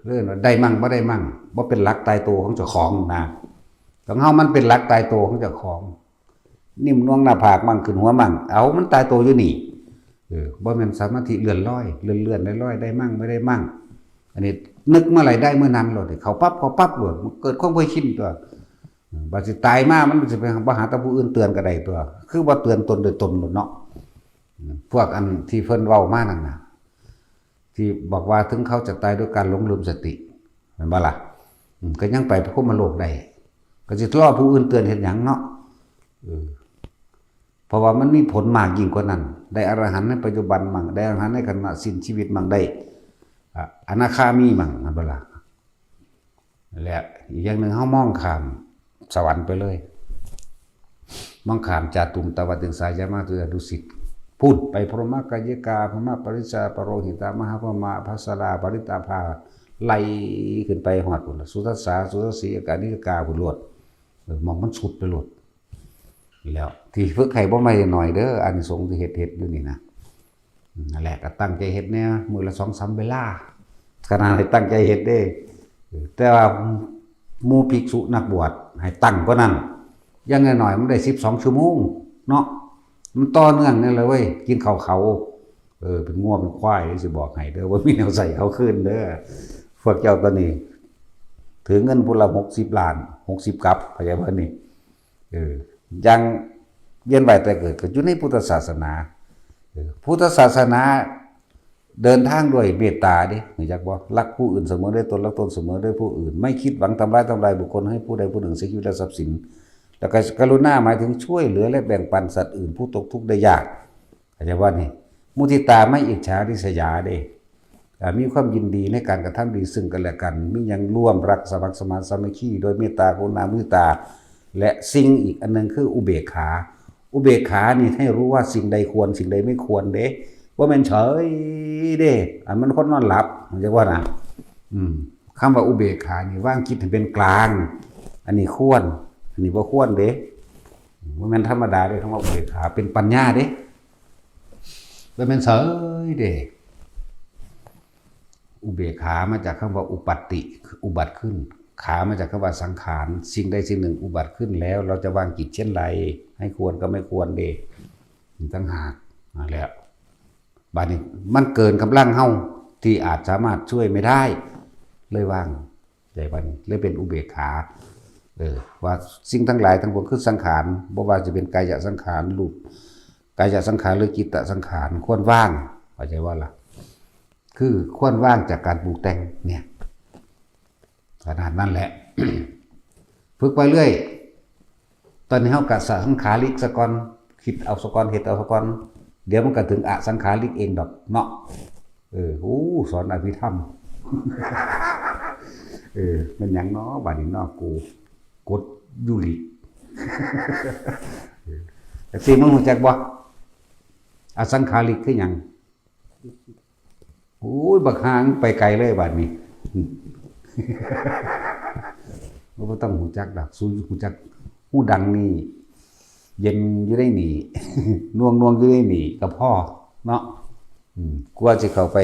เรื่องได้มั่งบ่ได้มั่งบ่เป็นหลักตายตัวของเจ้าของนะของเฮามันเป็นหลักตายตัวของเจ้าของ นิ่มน่วงหน้าผากมั่งขึ้นหัวมั่งเอามันตายตัวอยู่นี่บ่แม่นสมาธิเลื่อนลอยเลื่อนลอยได้มั่งไม่ได้มั่งอันนี้นึกเมื่อไหร่ได้เมื่อนั้นโลดเขาปั๊บโลดมันเกิดความเคยชินตัวบัดสิตายมามันสิไปหาแต่ผู้อื่นเตือนก็ได้ตัวคือบ่เตือนตนโดยตนโลดเนาะพวกอันที่เพิ่นเว้ามานั่นน่ะที่บอกว่าถึงเขาจะตายด้วยการหลงลืมสติแม่นบ่ล่ะก็ยังไปพบมโลกได้ก็สิรอผู้อื่นเตือนเฮ็ดหยังเนาะเพราะว่ามันมีผลมากยิ่งกว่านั้นได้อรหันต์ในปัจจุบันมั่งได้อรหันต์ในขณะสิ้นชีวิตมั่งได้อนาคามีมั่งนั่นบ่ล่ะและอีกอย่างนึงเฮามองข้ามสวรรค์ไปเลยมองข้ามจาตุมตวติงสายมาตุดุสิตพูดไปพรหมกายกาพรหมปริชาปโรหิตามหาพมะภัสราปริตาภาไล่ขึ้นไปฮอดพุ่นสุทัสสาสุทัสสีอากานิกาพุ่นโลดมองมันสุดไปโลดแล้วที่ฝึกให้บ่ไม่หน่อยเด้ออานิสงส์ที่เฮ็ดอยู่นี่นะนั่นแหละก็ตั้งใจเฮ็ดแน่มื้อละ 2-3 เวลาขนาดให้ตั้งใจเฮ็ดเด้แต่ว่าหมู่ภิกษุนักบวชให้ตั้งกว่านั้นอย่างน้อยๆมันได้12ชั่วโมงเนาะมันต่อเนื่องนั่นเลยเว้ยกินข้าวเขาเป็นงัวเป็นควายสิบอกให้เด้อว่ามีแนวใส่เขาขึ้นเด้อพวกเจ้าตอนนี้ถือเงินพุ่นละ60 ล้าน60กับเข้าใจบ่นี่ยังเวียนว่ายแต่เกิดก็อยู่ในพุทธศาสนาพุทธศาสนาเดินทางด้วยเมตตาดิรู้จักบ่รักผู้อื่นเสมอด้วยตนรักตนเสมอด้วยผู้อื่นไม่คิดหวังทำร้ายบุคคลให้ผู้ใดผู้หนึ่งเสียชีวิตและทรัพย์สินแล้วก็กรุณาหมายถึงช่วยเหลือและแบ่งปันสัตว์อื่นผู้ตกทุกข์ได้ยากเข้าใจว่านี่มุทิตาไม่อิจฉาริษยาเด้มีความยินดีในการกระทำดีซึ่งกันและกันมียังร่วมรักสมัครสมานสามัคคีโดยเมตตากรุณามุทิตาและสิ่งอีกอันนึงคืออุเบกขานี่ให้รู้ว่าสิ่งใดควรสิ่งใดไม่ควรเด้ว่ามันเฉยเด้อันมันคนนอนหลับมันจะว่านะคำว่าอุเบกขานี่ว่างคิดให้เป็นกลางอันนี้ควรอันนี้บ่ควรเด้ว่ามันธรรมดาเด้คำว่าอุเบกขาเป็นปัญญาเด้ว่ามันเฉยเด้อุเบกขามาจากคำว่าอุปัตติอุบัติขึ้นขามาจากคำว่าสังขารสิ่งใดสิ่งหนึ่งอุบัติขึ้นแล้วเราจะวางจิตเช่นไรให้ควรก็ไม่ควรเด้ตั้งหากแล้วบัดนี้มันเกินกำลังเฮาที่อาจสามารถช่วยไม่ได้เลยวางใจบัดนี้เลยเป็นอุเบกขาว่าสิ่งทั้งหลายทั้งปวงคือสังขารบ่ว่าจะเป็นกายสังขารรูปกายสังขารหรือจิตสังขารควรว่างเข้าใจว่าล่ะคือควรว่างจากการปรุงแต่งเนี่ยขนาดนั้นแหละ ฝึกไปเรื่อยตอนนี้เฮากะสังขาริกสะก่อนคิดเอาสะก่อนเฮ็ดเอาสะก่อนเดี๋ยวมันก็ถึงอสังขาริกเองดอกเนาะสอนอภิธรรม มันหยังเนาะบัดนี้เนาะกูกดยูริ แต่สิมึงรู้จักบ่อสังขาริกคือหยังบักหางไปไกลเลยบัดนี้บ่ต้องรู้จักดอกสู้รู้จักฮู้ดังนี่เย็นอยู่ได้หนี น่วงอยู่ได้หนีกับพ่อเนาะกลัวจะเข้าไป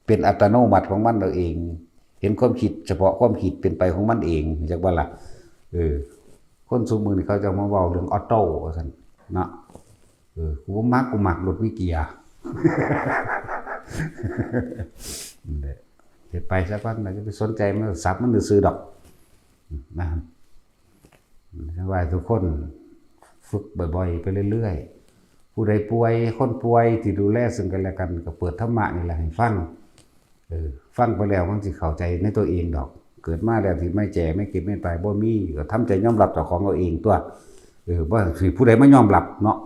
เป็นอัตโนมัติของมันเราเองเห็นความคิดเฉพาะความคิดเป็นไปของมันเองจากว่าล่ะคนซุมือนี่เขาจะมาเว้าเรื่องออโต้ว่าซั่นเนาะกูมักรถวิเกียร์ เฮ็ดไปซะก่อนน่ะจะไปสนใจมันสับมันซื่อดอกนะครับว่าทุกคนฝึกบ่อยๆไปเรื่อยๆผู้ใดป่วยคนป่วยที่ดูแลซึ่งกันและกันก็เปิดธรรมะนี่แหละให้ฟังฟังไปแล้วมันสิเข้าใจในตัวเองดอกเกิดมาแล้วที่ไม่แก่ไม่เก็บไม่ตายบ่มีก็ทำใจยอมรับเจ้าของเอาเองตัวบ่สิผู้ใดมายอมรับเนาะ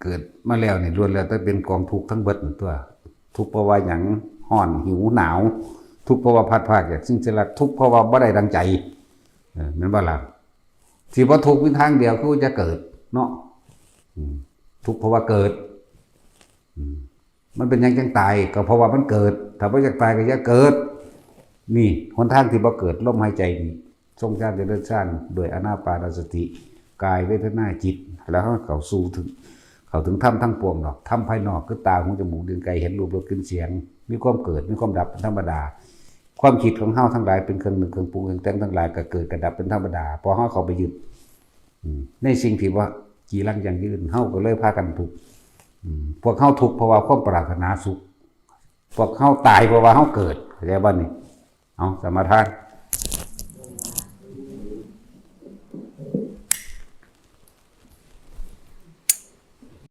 เกิดมาแล้วนี่ล้วนแล้วแต่เป็นกองทุกข์ทั้งเบิดตัวทุกข์เพราะว่าหยังร้อนหิวหนาวทุกข์เพราะว่าพัดพรากจากสิ่งที่รักทุกข์เพราะว่าบ่ได้ดังใจแม่นบ่ล่ะที่บ่ทุกข์มีทางเดียวคือจะเกิดเนาะทุกข์เพราะว่าเกิดมันเป็นหยังจังตายก็เพราะว่ามันเกิดถ้าบ่อยากตายก็อย่าเกิดนี่หนทางที่บ่เกิดลมหายใจนี่ทรงชาติเจริญชาติด้วยอานาปานสติกายเวทนาจิตแล้วเข้าถึงธรรมทั้งปวงดอกธรรมภายนอกคือตาหูจมูกลิ้นกายเห็นรูปรสกลิ่นเสียงมีความเกิดมีความดับเป็นธรรมดาความคิดของเฮาทั้งหลายเป็นเครื่องหนึ่งเครื่องปรุงเครื่องแต่งทั้งหลายก็เกิดกระดับเป็นธรรมดาพอเฮาเข้าไปยึด ในสิ่งที่ว่ากีรังยังยืนเฮาก็เลยพากันทุกข์พวกเฮาทุกข์เพราะว่าความปรารถนาสุขพวกเฮาตายเพราะว่าเฮาเกิดเข้าใจบ่นี่เอาสมาทาน